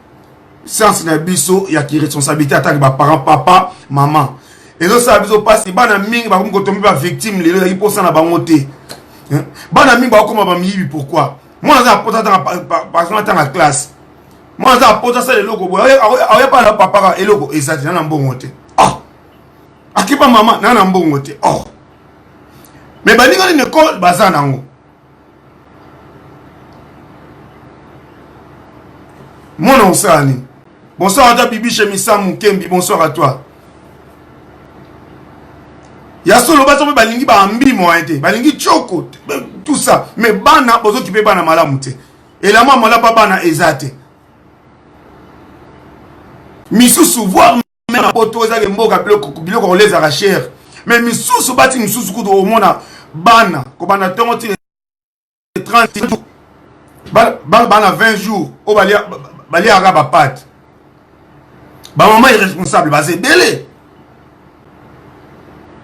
sens na biso ya ki responsabilité attaque ba parents papa maman. Et donc ça biso passe bana mingi ba ko tomber ba victime lelo yi posa na bango te. Bana mingi ba ko ma ba mibi pourquoi? Moi za pota dans par exemple dans la classe. Moi za pota ça le logo boy. Awe pas la papa et logo exact na mbongo te. Ah. Akipa maman na mbongo te. Oh. Mais ba ninga ni école baza nango. Mon nom Sani. Bonsoir à ta bibi chez Missa Mukembi. Bonsoir à toi. Ya solo baso be balingi ba ambi mo ete. Balingi choko tout ça. Mais bana bozo ki pe bana malamu te. Et la maman la papa na ezate. Misusu voir même poto za ke mboka biloko ko les arracher. Mais misusu bati misusu kudo au mona bana ko bana tongo ti 30 jours. Bana 20 jours au bali araba pat. Ba maman est responsable ba c'est belé.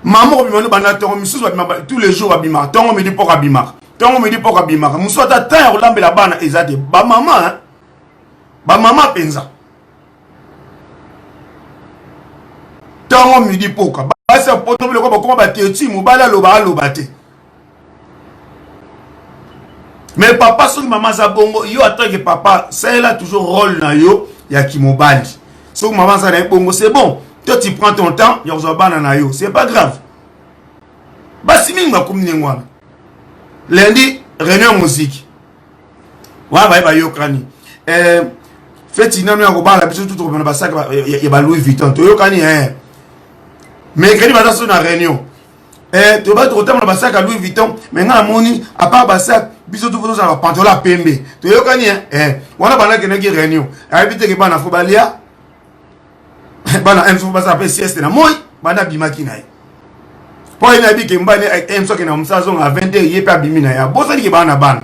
Maman bimano bana tongo misusu tous les jours abima tongo me di poko abima. Tongo me di poko abima. Muso ta tan ya lambela bana ezate ba maman ba maman penza. Tongo me di poko. Ba se poto biloko ba ko ba teti mu bala loba te. Mais papa, sur maman Zabongo, yo attend que papa, ça il a toujours rôle na yo, ya ki mobali. Sur maman Zabongo, c'est bon. Toi tu prends ton temps, yo zobana na yo, c'est pas grave. Basi minga kumni ngwana. Lundi, réunion musique. Wa ba yo kani. Feti na mna ko bala biso tout ko ba sac ya ba Louis Vuitton. To yo kani Mais kani ba ça na réunion. Tu vas te retrouver dans le sac à Louis Vuitton, mais dans la moni, à part le sac, bisous tout dans la pantalon à PMB. Tu vois quand on a banana qui n'est pas réunion. Habite que bana fobalia, bana aime sur basa après sieste na moi, bana bimaki na. Pour une habit qui mbane aime so que na msazo à 20h yé pas bimina ya. Bossa dit que bana ban.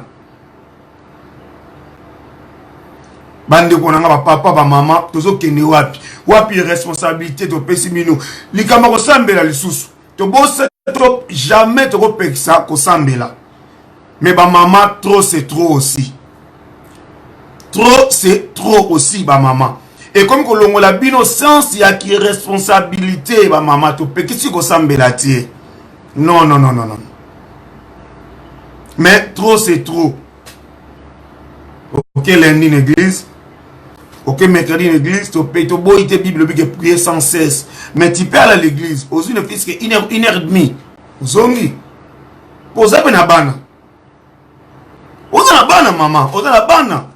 Bande ko na papa ba maman, tozo kene wapi responsabilité to pesimino. Likama ko sambela lisusu. To bossa trop jamais trop peksa ko sambela. Mais ba maman trop c'est trop aussi. Trop c'est trop aussi ba maman. Et comme ko longo la binocence ya qui responsabilité ba maman to pekisi ko sambela tie. Non. Mais trop c'est trop. OK lundi en église. OK mercredi en église, tu payes ton beau ite Bible que prier sans cesse. Mais tu perds à l'église, aux une fils que 1h30. Zongi. Posa bena bana. Oza na bana maman, oza na bana.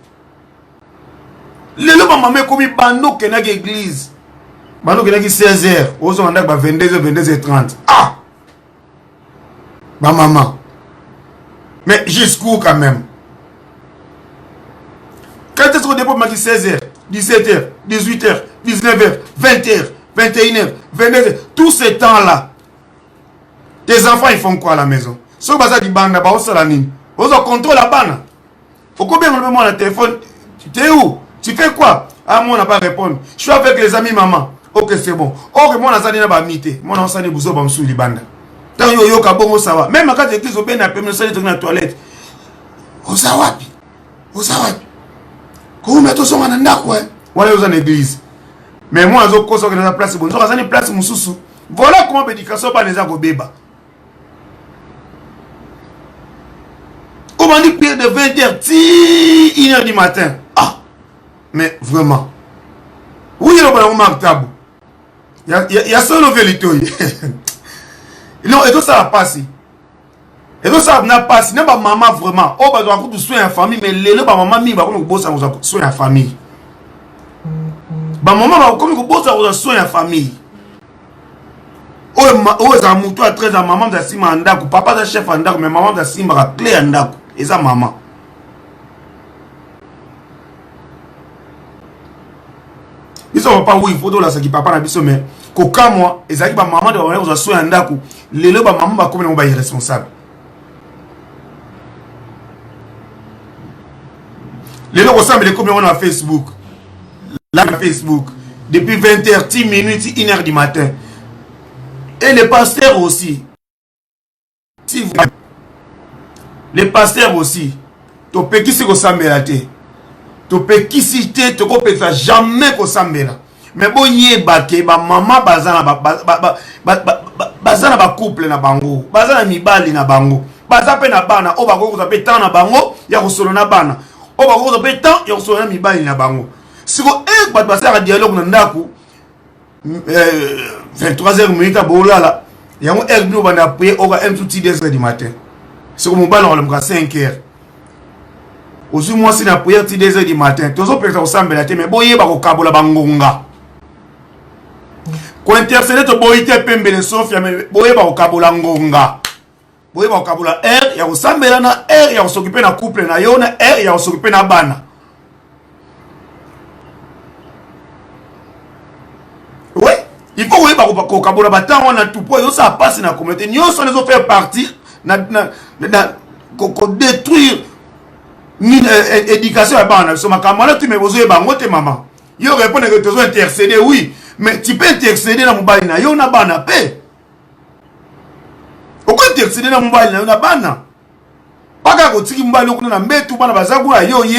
Lelo ba maman komi bando kena ke église. Bando kena ki 16h, ozo mandak ba 22h 22h30. Ah. Ba maman. Mais jusqu'où quand même? Quand est-ce qu'on dépôt ma 16h, 17h, 18h, 19h, 20h, 21h, 22h, tous ces temps-là, tes enfants ils font quoi à la maison? Si vous avez dit banda, vous contrôlez la bande. Pourquoi bien on me le téléphone? Tu es où? Tu fais quoi? Ah, moi on n'a pas répondu. Je suis avec les amis maman. Ok, c'est bon. Ok, moi on a sali na ba mité. Moi on a sali bouzo bamsou li banda. Tant yo kabongo ça va. Même quand l'église au ben a permis de salir dans la toilette. Osawapi. Comment mettre son ananda quoi? Voilà aux en église. Mais moi je cause que dans la place bon. Dans une place mususu. Voilà comment bédication pas les agobeba. Comment dit pire de 20h, 1h du matin. Ah. Mais vraiment. Oui, il y a un manque tabou. Il y a solo vérité. Non, et tout ça a passé. Et tout ça n'a pas passé. N'est pas maman vraiment. Oh, bah, on a soin en famille, mais les maman, mi, bah, on a beau ça, on a soin en famille. Bah, maman, bah, comme on a beau ça, on a soin en famille. Oh, ça moutou à 13 ans, maman, da sima andako, papa, da chef andako, mais maman, da sima clé andako. Et ça, maman. Ils sont pas où il faut là, c'est qui papa n'a pas mais qu'aucun moi, et ça qui va maman de on a soin andako, les maman va comme on va irresponsable. Les gens ressemblent comme on a Facebook. Là, Facebook. Depuis 20h, 10 minutes, 1h du matin. Et les pasteurs aussi. Si vous... Les pasteurs aussi. Tu peux qui c'est qu'on s'embête. Tu peux qui citer, tu peux jamais qu'on s'embête. Mais bon, y est baké, ba maman bazana ba couple na bango, bazana mibali na bango, bazape na bana, o bako ko zape tant na bango, ya ko solo na bana, o bako ko zape tant, ya ko solo na mibali na bango. Si ko ba basara dialogue na ndaku 23h minutes bolala, ya mo erbi bana prier o ga M2 10h du matin. Si ko mobali on le 5h. Ozu moi si na prier 10h du matin, tozo peut-être ensemble la mais boye ba ko kabola bangonga. Ko intercéder to boyite pembele Sofia mais boye ba ko kabola ngonga. Boye ba ko kabola ya ko sambela na ya ko s'occuper na couple na yo na ya ko s'occuper na bana. Oui, il faut boye ba ko kabola batan on a tout pour yo ça passe na communauté. Nous sommes les faire partie na détruire ni éducation à bana. So ma kamala tu me besoin ba ngote maman. Yo répond que tu dois intercéder oui. Mais tu peux intercéder dans mon bail na yo na bana pe. Pourquoi intercéder dans mon bail na yo na bana? Pas que tu m'bail na mbetu bana bazagu yo ye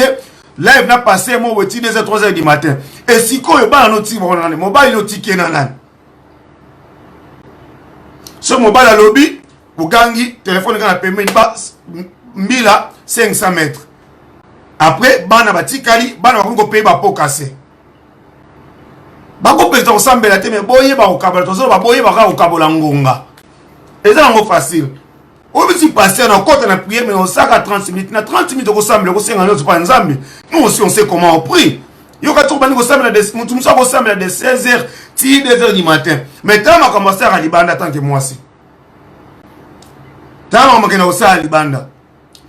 live na passé mo weti 2h 3h du matin. Et si ko yo bana no ti mo na mon bail no ti kena nan. Sur mon bail à lobby, au gangi téléphone quand la permis ba mbila 500 mètres. Après bana batikali bana ko payer ba po casser. Bako pesa ensemble la te mais boye ba okabala tozo ba boye ba ka okabola ngonga. Et ça c'est facile. On veut si passer en côté na prière mais on saka 30 minutes na 30 minutes ko semble ko senga no pas nzambe. Nous aussi on sait comment on prie. Yo ka tsoba ko semble des mutu musa ko semble de 16h 2h du matin. Mais tant on commencer à libanda tant que moi si. Tant on makena osa libanda.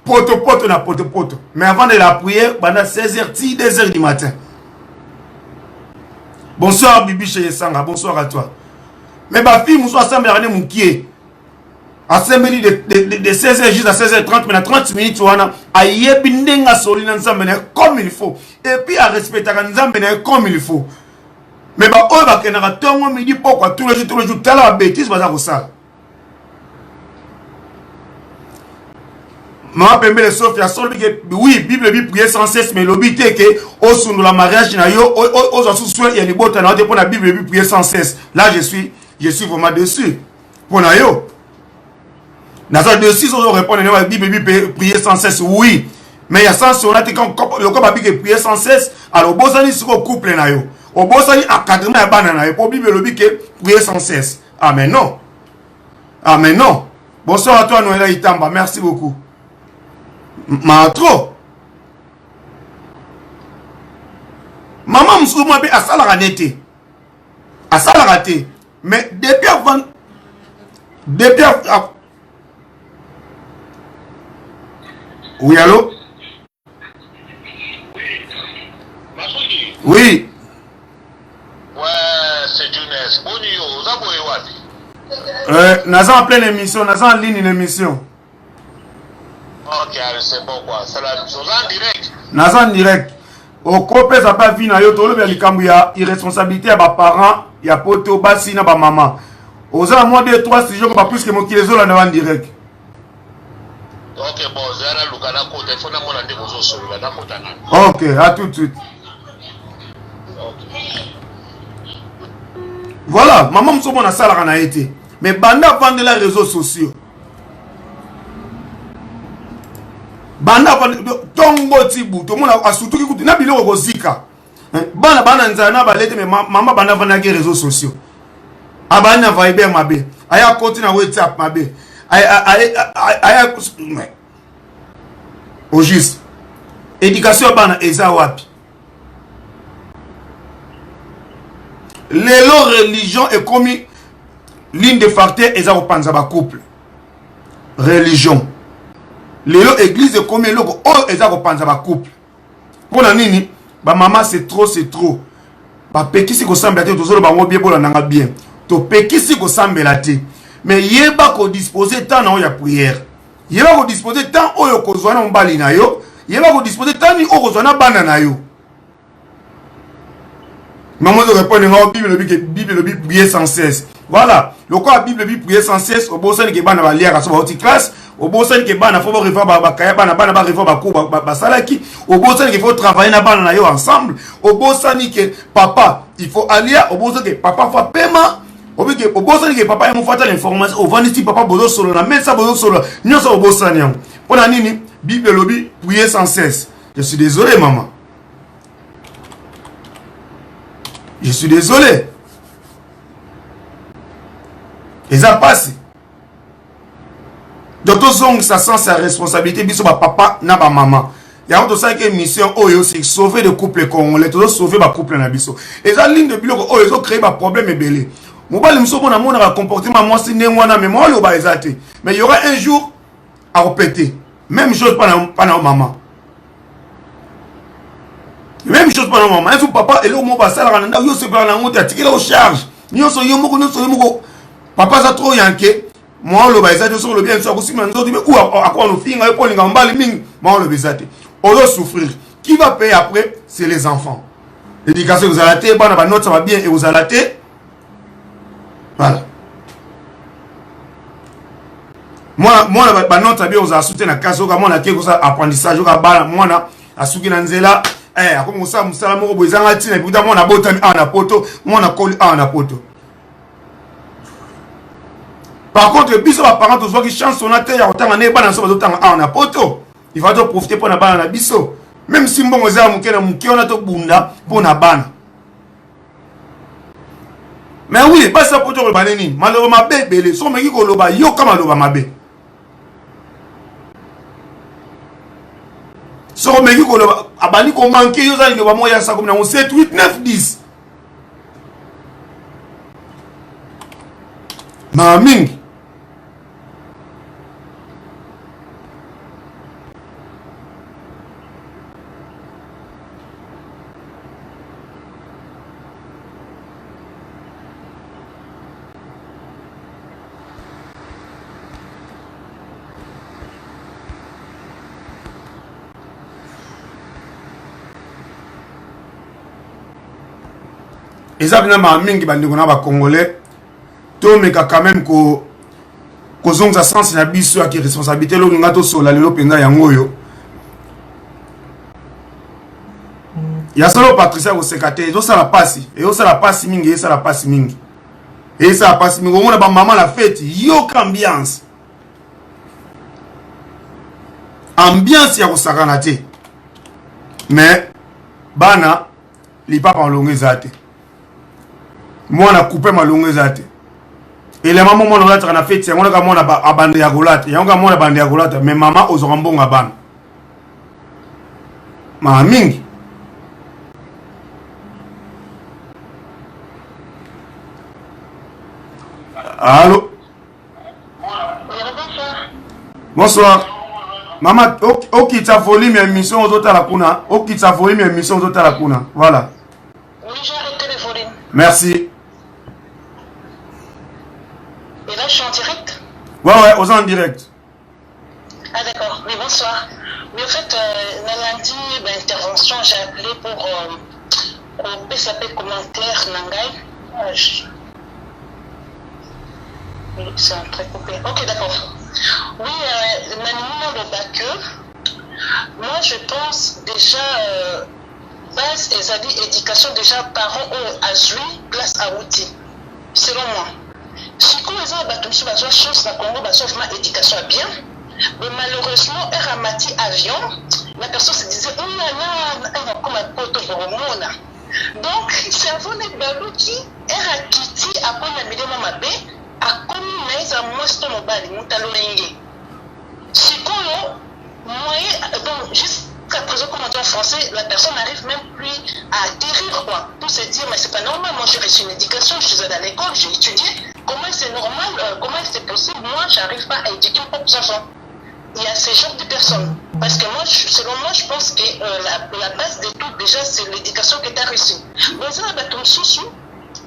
Poto na poto. Mais avant de la prière pendant 16h 2h du matin. Bonsoir Bibi chez Sanga, bonsoir à toi. Mais ma fille, nous ensemble à mon qui assembly de 16h jusqu'à 16h30, mais à 30 minutes, on a yebindenga solina ensemble comme il faut. Et puis à respecter ensemble comme il faut. Mais bah, on va qu'un raton, on me dit pourquoi tous les jours, t'as la bêtise, bah ça. Ma pembe le Sofia solbi que oui Bible bi prier sans cesse mais l'obité que au sunu la mariage na yo aux associons il y a les bottes na pour la Bible bi prier sans cesse. Là je suis vraiment dessus. Pour na yo. Na ça dessus on répondre la Bible bi prier sans cesse oui. Mais il y a sens on a dit quand le corps bi prier sans cesse alors bosani sur couple na yo. Au bosani encadrement ya bana na yo pour Bible bi que prier sans cesse. Ah mais non. Ah mais non. Bonsoir à toi Noëlla Itamba, merci beaucoup. Trop. Maman Msouma be asala ranete. Asala raté. Mais depuis avant oui allô? Oui. Ouais, c'est Younes. Bonjour, ça vous est Naza en pleine émission, Naza en ligne une émission. Ok, c'est bon quoi. C'est la chose en direct. Naza en direct. Au copé ça pas fini yo tolo bien likambu ya irresponsabilité à ba parents, ya poto basi na ba maman. Aux à moins de 3 6 jours pas plus que mon qui les zo là en direct. Ok, bon, zara lukana côté, faut na mona ndeko zo solo na côté na. Ok, à tout de suite. Voilà, maman msomo na sala kana été. Mais banda vendre les réseaux sociaux. Banda tongo tibu to mona asutuki kuti na biloko kozika bana nzana balete mais mama banda vanda ke réseaux sociaux abana Viber mabe aya konti na WhatsApp mabe aya au juste éducation bana eza wapi lelo religion est comme ligne de facteur eza kopanza ba couple religion Léo église est comme l'eau, oh, et ça repense à ma couple. Pour la nini, ba maman c'est trop. Ba peki si ko semble te tozolo ba ngobie bola nanga bien. To peki si ko semble la te. Mais yeba ko disposer temps na ya prière. Yeba ko disposer temps oyo ko zwana mbali na yo, il va vous disposer tani au rozona banana yo. Maman de répondre à Bible le Bible prier sans cesse. Voilà, le quoi Bible Bible prier sans cesse au bon sens que bana va lire à son petite classe, au bon sens que bana faut refaire ba kaya bana ba refaire ba ko ba salaki, au bon sens qu'il faut travailler na bana yo ensemble, au bon sens que papa, il faut aller au bon sens que papa faut paiement. Au bon sens que papa il faut faire l'information, au vanity papa bozo solo na mais ça bozo solo, nous ça au bon sens nyam. Pour la nini Bible le Bible prier sans cesse. Je suis désolé maman. Je suis désolé. Et ça passe. Docteur Zong, ça sent sa responsabilité. Biso ba papa na ba maman. Il y a autre une mission oyo c'est sauver le couple congolais, tout sauver ba couple na biso. Et ça ligne de biloko oyo ils ont créé ba problème et belé. Mobile miso bona mona ba comportement moi c'est nengwana mais moi le ba ezate. Mais il y aura un jour à répéter. Même chose pendant maman. Même chose pendant maman. Un jour papa et là mon basa la randa yo se par la honte atiki la charge. Ni so yo moko papa ça trop yanké. Moi le ba ezate sur le bien ça aussi mais ou à quoi nous finga et pour les ngambali ming moi le bezate. On doit souffrir. Qui va payer après? C'est les enfants. L'éducation vous allez la bana ba note ça va bien et vous allez la voilà. Moi la note bien vous a soutenu na kaso ka moi na ke ça apprentissage ka bana moi na asuki na nzela comme ça musala moko bozanga tina puis moi na botami na poto moi na koli na poto. Par contre biso ba parents tous qui chance on a terre autant na bana so autant na poto. Il va te profiter pour na bana na biso. Même si mbongo za muke na muke on a to bunda pour na bana. Mais oui, pas ça pour te le banani. Malheureusement bébé, so meki ko loba yo kama loba mabe. So meki ko loba abani ko manquer yo za ni loba moya sa comme na 7 8 9 10. Maming. Et ça, mingi bandeko na ba congolais to meka quand même ko zonza sens na biso qui responsabilité lo nga to sola lelo penza yango yo. Ya solo Patricia ko sekate zo sala pasi et zo sala pasi mingi et sala pasi mingi. Et ça passe mingi on a ba maman la fête yo ambiance. Ambiance ya ko sakana te. Mais bana li papa longue zate. Moi on a coupé ma longue zate. Et les mamans on a la fête on a mon abandé ya golate. Ya on a mon abandé ya golate mais maman aux rambon aban. Ma mingi. Allô? Bonsoir. Maman, ok, tu as volé mes émissions aux autres à la Kuna. Ok, tu as volé mes émissions aux autres à la Kuna. Voilà. Oui, j'ai arrêté de voler. Merci. Et là, je suis en direct? Ouais, aux en direct. Ah, d'accord. Oui, bonsoir. Mais en fait, lundi, intervention, j'ai appelé pour PSAP commentaire Nangai. C'est un très coupé. Ok, d'accord. Oui, Nanimo le bac. Moi, je pense déjà, base et éducation déjà parents à jouer place à outils. Selon moi. Si comme les gens ont chance dans Congo, ils éducation à bien. Mais malheureusement, un ramati avion, la personne se disait, comme un pote pour le monde. Donc, cerveau n'est pas qui est à quitter après la milieu mabé. A comme naïs à mosto mobile, moutalorenge. Si comme moyen, donc jusqu'à présent, comme on dit en français, la personne n'arrive même plus à atterrir quoi. Pour se dire, mais c'est pas normal, moi j'ai reçu une éducation, je suis allé à l'école, j'ai étudié. Comment c'est normal, comment c'est possible, moi j'arrive pas à éduquer mes propres enfants. Il y a ce genre de personnes. Parce que moi, selon moi, je pense que la base de tout, déjà, c'est l'éducation que tu as reçue. Mais ça, ton sous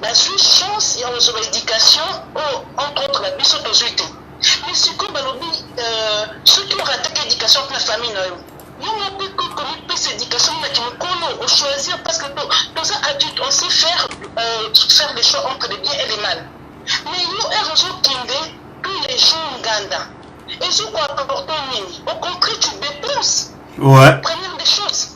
la seule chance, il y a une éducation, entre autres, la biso autorité. Mais c'est comme ceux qui ont raté l'éducation pour la famille, Il y a plus d'éducation qui nous choisir parce que nous adultes, on sait faire les choix entre les biens et les mal. Mais nous, heureusement, tous les jours, Nganda. Et je crois qu'apporter au contraire, tu dépenses. Ouais. Première des choses.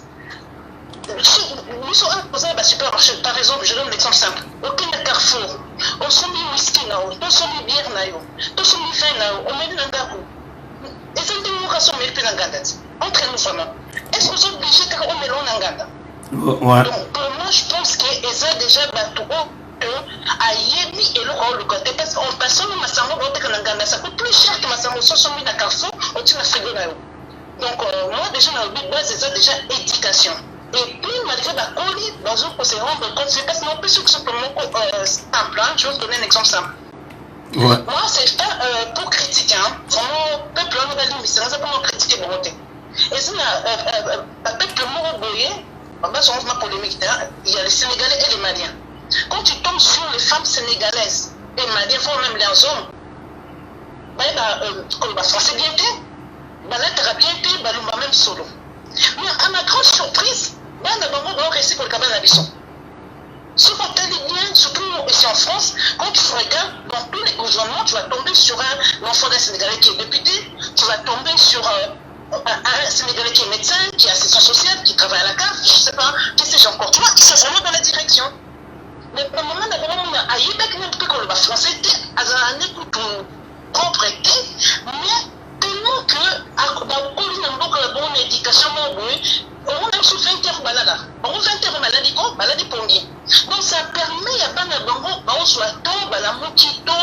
Nous sommes imposés à supermarché. Par exemple, je donne l'exemple simple. Aucun carrefour. On s'en met whisky, on s'en met bière, on s'en met vin, on met de l'angaku. Et c'est une démocratie, on met de l'anganda. Entre nous, vraiment. Est-ce que vous êtes obligés car on met l'anganda? Ouais. Donc, pour moi, je pense qu'ils ont déjà battu à Yébi et le rôle côté. Parce qu'en passant, le Massambo, ça coûte plus cher que Massambo, 100 000 à carrefour, on tient la frigo. Donc, moi, déjà, dans le but de base, ils ont déjà éducation. Et puis, malgré la colis, dans un coup, c'est rendre compte, c'est parce que non plus simplement simple. Je vais vous donner un exemple simple. Ouais. Moi, c'est pas pour critiquer. Vraiment, peuple, on va dire, mais c'est pas pour critiquer Boroté. Et c'est un peuple moroboyé, on va polémique, il y a les Sénégalais et les Maliens. Quand tu tombes sur les femmes sénégalaises et maliennes, voire même les hommes, comme le français bien fait, l'être bien fait, même solo. Mais à ma grande surprise, on va rester pour le cabane à Bisson. Ce qu'on t'a dit bien, surtout ici en France, quand tu regardes dans tous les gouvernements, tu vas tomber sur un enfant d'un Sénégalais qui est député, tu vas tomber sur un Sénégalais qui est médecin, qui est assistant social, qui travaille à la CAF, je ne sais pas, qui sais-je encore. Tu vois, ils sont vraiment dans la direction. Mais pour le moment, d'abord, on a Yébec, même plus qu'on le français, à un écoute propre, mais tellement que, dans la bonne éducation, on a sous 20 heures malade. On a 20 heures maladie pour lui. Donc ça permet à Bana Bango, on soit tôt, Bana Mokito,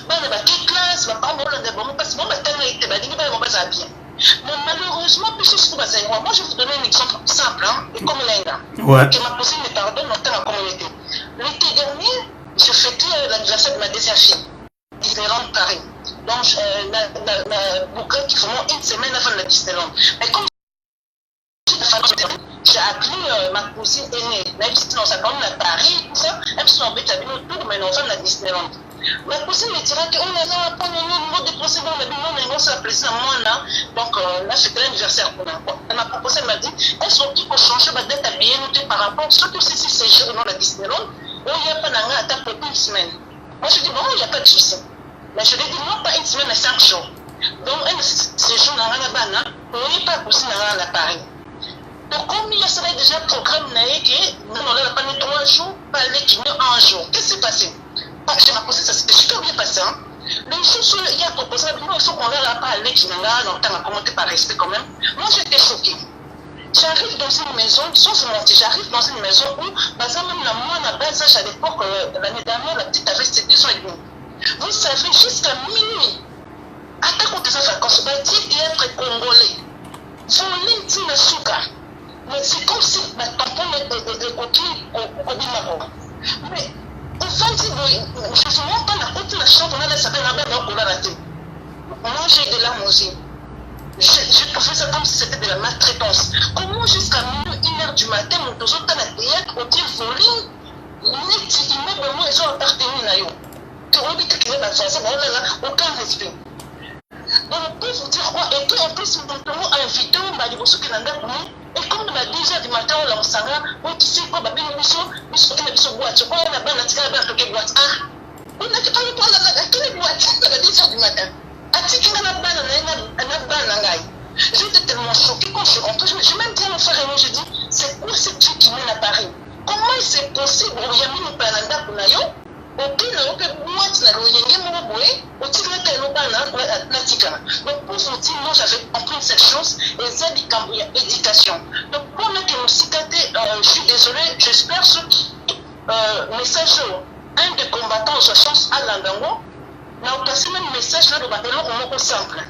Bana Baki classe, Bana Bango, parce que bon, Bana été badini, Bana Bana bien. Mais malheureusement, puis ce que moi je vais vous donner un exemple simple, et comme l'Inda, qui m'a posé mes pardons dans la communauté. L'été dernier, je fêtais l'anniversaire de ma deuxième fille, Disneyland Paris. Donc, la boucle qui vraiment une semaine avant la Disneyland. Mais comme j'ai appelé ma cousine aînée, même si on s'attend à Paris, tout ça, même si on veut t'habiller autour, mais on va à Disneyland. Ma cousine me dira que on a pas de niveau de procédure, on a ça plaisir à moi là. Donc là, c'était l'anniversaire pour moi. Elle m'a proposé, elle m'a dit, est-ce qu'il faut changer ma dette habillée par rapport, surtout si c'est séjour dans la Disneyland, où il n'y a pas d'attente pour une semaine. Moi, je dis, bon, il n'y a pas de souci. Mais je lui ai dit, non, pas une semaine, mais 5 jours. Donc, un séjour dans la Bana, on n'est pas poussé dans la Paris. Donc, comme il y a déjà un programme, on n'a pas 3 jours, pas aller qui met 1 jour. Qu'est-ce qui s'est passé? Je m'ai posé ça, c'était super bien passé. Les choses, il y a proposé, il faut qu'on n'ait pas aller qui n'a longtemps à commenter par respect quand même. Moi, j'étais choquée. J'arrive dans une maison, sauf mentir, j'arrive dans une maison où, par exemple, même moi, à bas âge à l'époque, l'année dernière, la petite avait 7 ans et demi. Vous savez, jusqu'à minuit, à ta côté de sa vacances, qui est très congolais, voler une petite souka. Mais c'est comme si ma tampon est coquille au Bimako. Mais au fond, je ne sais même pas la côte de la chambre, on a laissé la main dans la tête. Moi, j'ai de larmes aussi. J'ai trouvé ça comme si c'était de la maltraitance. Comment jusqu'à minuit, 1h du matin, mon dozo dans la théâtre, on dit voler, immeuble, ils ont appartenu à eux. Aucun respect. Donc, pour vous dire quoi, et puis en plus, nous avons invité au Maliboso qui n'a pas et comme on a 10 heures du matin, on l'a sanga, on qui sait quoi, on a bien une boîte, on a bien la boîte. Ah, on a pas le droit à quelle boîte à 10 heures du matin. J'étais tellement choquée quand je suis rentrée. Je même dit à mon frère et moi, je dis, c'est quoi ce truc qui mène à Paris? Comment c'est possible? Il y a mis le Pananda pour Nayo. Donc pour vous dire, moi j'avais compris cette chose et ça dit qu'il y a éducation. Donc pour nous qui nous cicater, je suis désolé, j'espère ce message, un des combattants de chance à l'Andango, n'a passé même message là de Batelo au simple.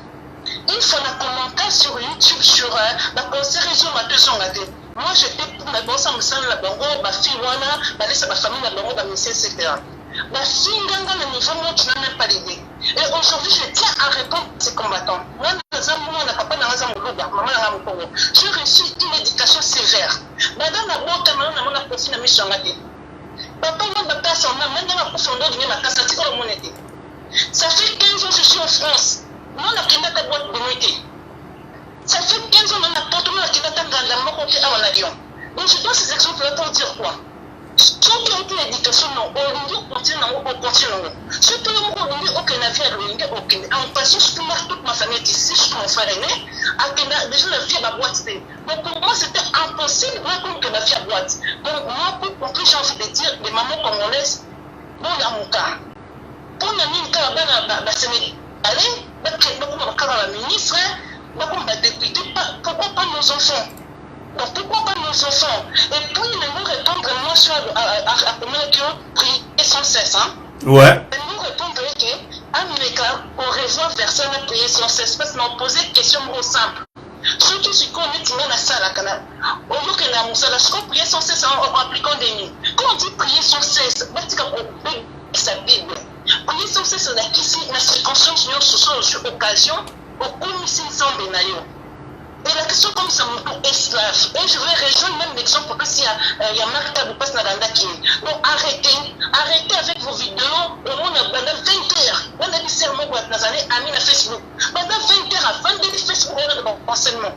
Il faut un commentaire sur YouTube sur la conseil réseau ma 200 gâté. Moi j'étais pour ma bosse à me saluer la bango, ma fille wana, ma laisse ma famille la bango, ma mission, etc. Ma fille ganga le niveau moi tu n'as même pas l'idée. Et aujourd'hui je tiens à répondre à ces combattants. Moi n'a pas maman j'ai reçu une éducation sévère. Madame la bonne camarade n'a pas fait la mission gâté. Papa n'a pas son nom, même dans la profondeur de ma casse, c'est comme mon été. Ça fait 15 ans que je suis en France. Moi, la première boîte de nuit. Ça fait 15 ans qu'on a porté la qui à l'avion. Donc je donne ces exemples-là pour dire quoi? Ceux qui ont eu l'éducation, on continue. Ceux qui ont eu aucun avis, en passant, je peux mettre toute ma famille ici, je peux mon frère aîné, déjà la vie à la boîte. Donc pour moi, c'était impossible que la vie à boîte. Donc moi, pour conclure, j'ai envie de dire, les mamans congolaises, bon, il y a mon cas. Pour la mine, quand on a Sénégalais, la ministre, la députée, pourquoi pas nos enfants? Donc pourquoi pas nos enfants? Et puis ils nous répondre moi sur comment que prier sans cesse. Ouais. Ils nous répondre que Américain au réseau verset na prier sans cesse parce qu'on posé question simple. Ceux qui se connaissent dans la salle à Canada, au lieu que la moussa la prier sans cesse en appliquant des nuits. Quand on dit prier sans cesse, sa Bible. Prier sans cesse c'est la circonstance sur occasion au commission sans benayo. Et la question comme ça, esclave. Et je vais rejoindre même l'exemple parce qu'il y a Marc Tabou passe dans la qui. Donc arrêtez avec vos vidéos. Au moins, pendant 20 heures, on a dit serment pour dans années amis à Facebook. Pendant 20 heures, à 22 Facebook, on a de enseignement.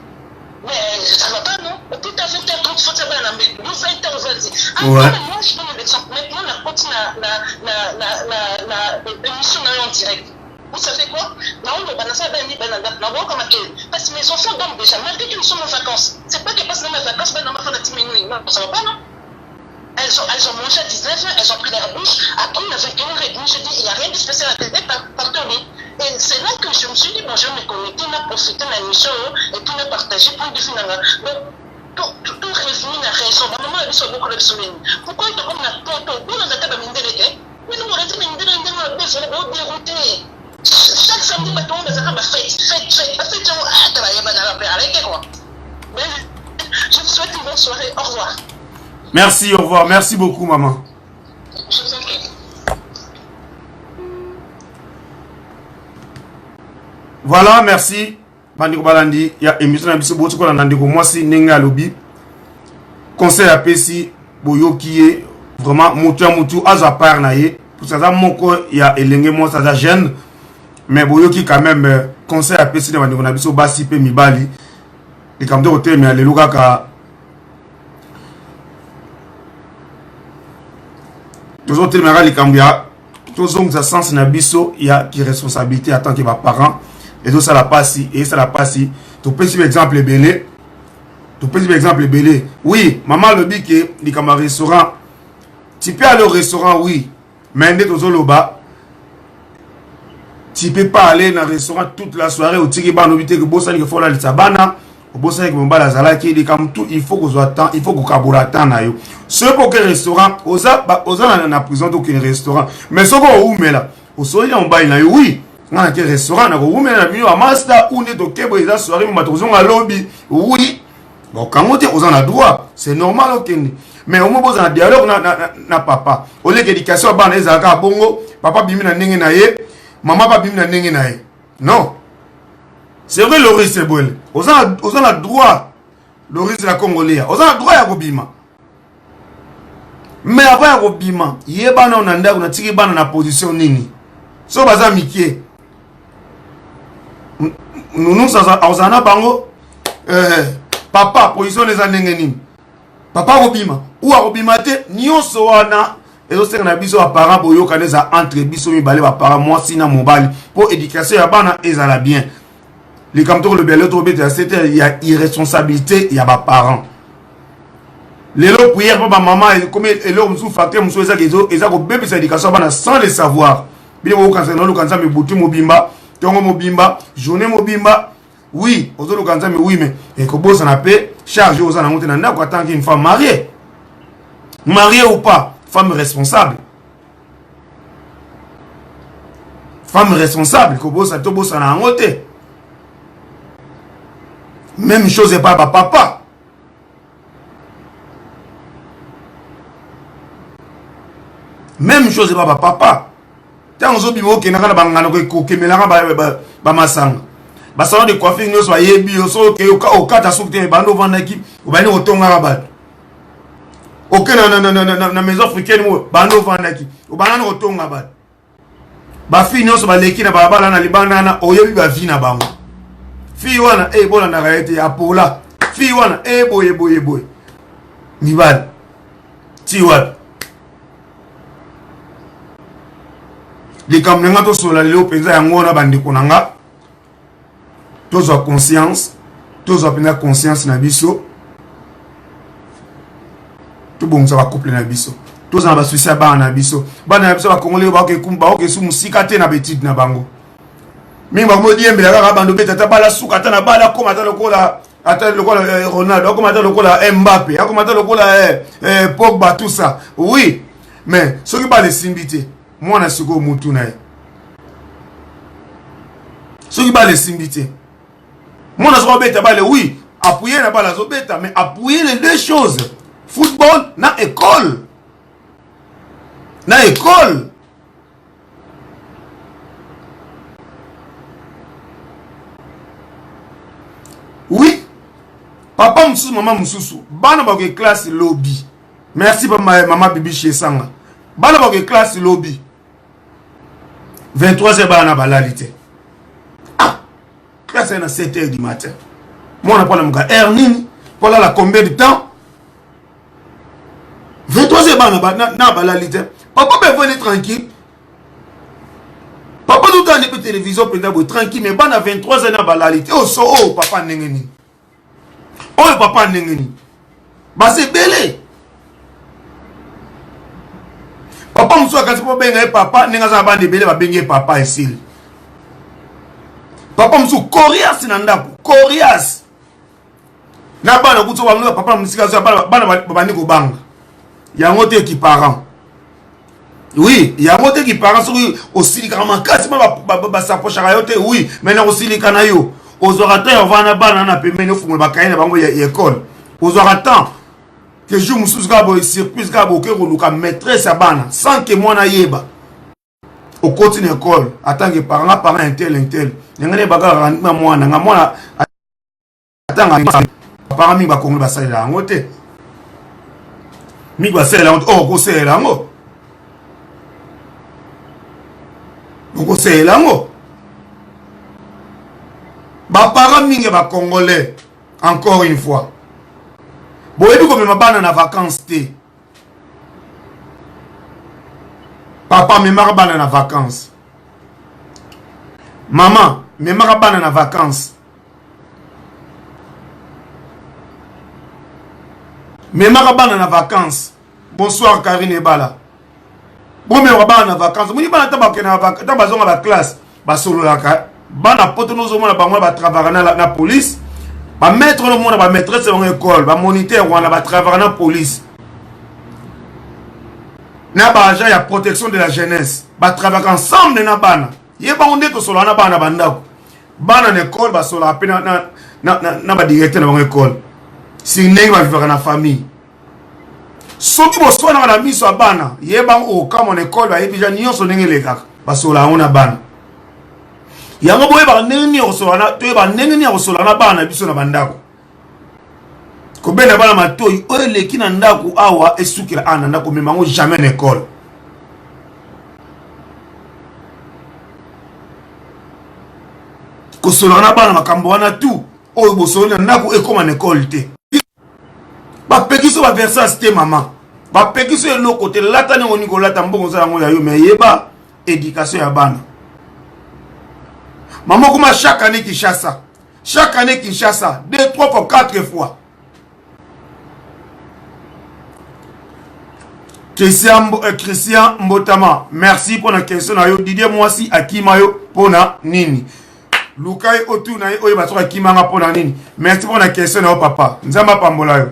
Mais ça va pas, non? Au plus de 20 heures, quand tu fais ça, nous 20 heures, on va dire. Moi, je donne l'exemple. Maintenant, on a continué l'émission en direct. Vous savez quoi? Parce que mes enfants dorment déjà, malgré qu'ils sont en vacances. C'est pas qu'elles passent dans mes vacances, mais dans ma fin de 10 minutes. Non, ça va pas, non? Elles ont mangé à 19h, elles ont pris leur bouche. Après, à 21h30, je dis, il n'y a rien de spécial à télé, pardonnez. Et c'est là que je me suis dit, bon, je vais me connecter, on a profité de la mission, et puis on a partagé pour le définir. Donc, tout revenu à raison. Maman a dit sur beaucoup de semaines. Pourquoi il te comme la porte au bout de la table à Mindélé? Mais nous, on a dit, Mindélé, on a dérouté. Chaque samedi, on a fait ma fête. Je vous souhaite une bonne soirée. Au revoir. Merci, au revoir. Merci beaucoup, maman. Je vous en prie. Voilà, merci. Bandiko Balandi, il y a émission na biso botiko na ndeko mwasi nenga lobi. Conseil à Pessi boyo qui est vraiment mutu aza par na ye. Pour ça moko il y a elenge mo ça jeune. Mais boyo qui quand même conseil à Pessi na bandiko na biso basi pe mibali. Et comme de côté mais aleluka ka tous autres mais les cambia tous ont ça sens na biso il y a qui responsabilité en tant que parents. Et tout ça la passe et ça la passe. Tu peux suivre exemple belé. Oui, maman le dit que les camarades restaurant. Tu peux aller au restaurant, oui. Mais dès que tu loba, tu peux pas aller dans le restaurant toute la soirée au tiki ban obité que bossa que faut la sabana, au bossa que mon la zala qui dit comme tout il faut que soit temps, il faut que kabura temps na yo. Ce pour que restaurant, osa na prison aucun restaurant. Mais ce qu'on ou mais là, au soir on bail na yo oui. On a un restaurant, on a un master, on est au Québec, on a soirée, on a un lobby. Oui. Bon, quand on est aux en droit, c'est normal, ok. Mais au moins, on a un dialogue, na papa. Au lieu d'éducation, on a un bongo, papa bimi na nengi na ye, maman pas bimi na nengi na ye. Non. C'est vrai, Loris, c'est bon. On a droit, Loris, la Congolais. On a droit à Robima. Mais après, à Robima, il y a pas on a tiré na position nini. So, baza mikie. Nous sommes bango papa position les anengeni papa robima ou robima te nyonso wana ezo senga na biso apparent boyo kaneza entre biso mibale ba para mwasi na mobali pour éducation ya bana ezala bien les camtoro le bel to bete c'était il y a irresponsabilité il y a ba parents les lots prière pour ma maman et comme elo msu facteur msu eza ko bébé sa éducation bana sans le savoir bile ko kanza no kanza me butu mobimba tongo mobimba journée mobimba oui ozo kanza me oui mais et ko bossa na pe charge aux na monter na ndako attendre une femme mariée ou pas femme responsable ko bossa to bossa na ngote même chose et pas papa même chose et pas papa. Tant on bimo ke nakana bangana ko kemelanga ba masanga ba salon de coiffure nyo so yebi so ke o kata sukte bando vandaki o bani otonga rabat ok na maison africaine mo bando vandaki o banana otonga bat ba fi nyo so ba leki na bala na libanda na o yebi ba vi na bango Fille wana e bola na raete apola. Fille wana e boye. Mibal. Ti wat. Likambo nga to sola lelo penza yango na bandeko nanga. Tozwa conscience, tozwa pena conscience na biso. To bonza ba couple na biso. Tozwa ba suicide ba na biso. Bana na biso ba kongole ba ke kumba o ke su musika te na betide na bango. Minga mo diembela kaka bando beta ta bala suka ta na bala koma ta lokola ata lokola Ronaldo, koma ta lokola Mbappé, koma ta lokola Pogba tout ça. Oui, mais ce qui ba les simbité, moi na siko mutu na. Ce qui ba les simbité. Moi na siko beta ba le oui, appuyer na bala zo beta, mais appuyer les deux choses. Football na école. Na école. Oui. Papa moussou, maman moussou. Bana bague classe lobby. Merci pour maman bibi chez Sanga. Bana bague classe lobby. 23h bana balalite. Ah. Classe à 7h du matin. Moi on a pas la Ernini. Pour là combien de temps? 23h bana balalite. Papa peut venir tranquille. Papa nous donne une télévision peut-être tranquille mais bana 23h na balalite. Oh so oh papa nengeni. Oh papa nengeni. Bah c'est belé. Papa moussa quand c'est pas benga papa nenga za bande belé ba benga papa ici. Papa moussa coriace nanda coriace. Na bana kuto ba papa musika za bana bani ko banga. Yango te qui parent. Oui, yango te qui parent aussi li kama kasi ba s'approche à yote oui, mais na aussi li kana yo. Aux orateurs vana bana na pemene fungula bakaina bango ya école. Aux orateurs que je me suis gabo surprise gabo ke koluka maîtresse bana sans que moi na yeba. Au continue école, attend que parents intel. Ngane baga randima moi na mwana atanga parents mi ba kongo ba sala ngote. Mi ba sala ngote oh ko sala ngo. Ko sala ngo. Ba parents mingi ba congolais encore une fois. Boyebi ko mema bana na vacances te. Papa memaka bana na vacances. Maman memaka bana na vacances. Memaka bana na vacances. Bonsoir Karine Bala. Bon memaka bana na vacances. Muni bana tabake na vacances, tabazonga ba classe, ba solo laka. Bana poto nous mona bango ba travailler na police. Ba maître le monde ba maîtresse en école, ba moniteur wana ba travailler na police. Na ba agent ya protection de la jeunesse, ba travailler ensemble na bana. Yeba onde to solo na bana bandako. Bana na école ba solo apena na ba directeur na école. Si ndenge ba vivre na famille. Soki bo sona na miso bana, yeba o kama na école ba yebi ja nyonso ndenge leka. Ba solo na bana. Yango boye ba neni osola to ba neni osola na bana biso na bandako ko bena bana matoi o leki na ndako awa esukira ana ndako memango jamais na école ko sola na bana makambo wana tout o bosola na ndako ekoma na école te ba pekiso ba versas te mama ba pekiso eloko te lata ne oni ko lata mbongo za yango ya yo me yeba éducation ya bana. Maman, comment chaque année Kinshasa? Chaque année Kinshasa, 2, 3 fois, 4 fois. Christian Mbotama, merci pour la question. Didier Mwasi, Akimayo, Pona Nini. Lukai Otu, na yo, Bato Akimanga, Pona Nini. Merci pour la question, papa. Nzamba Pambolayo.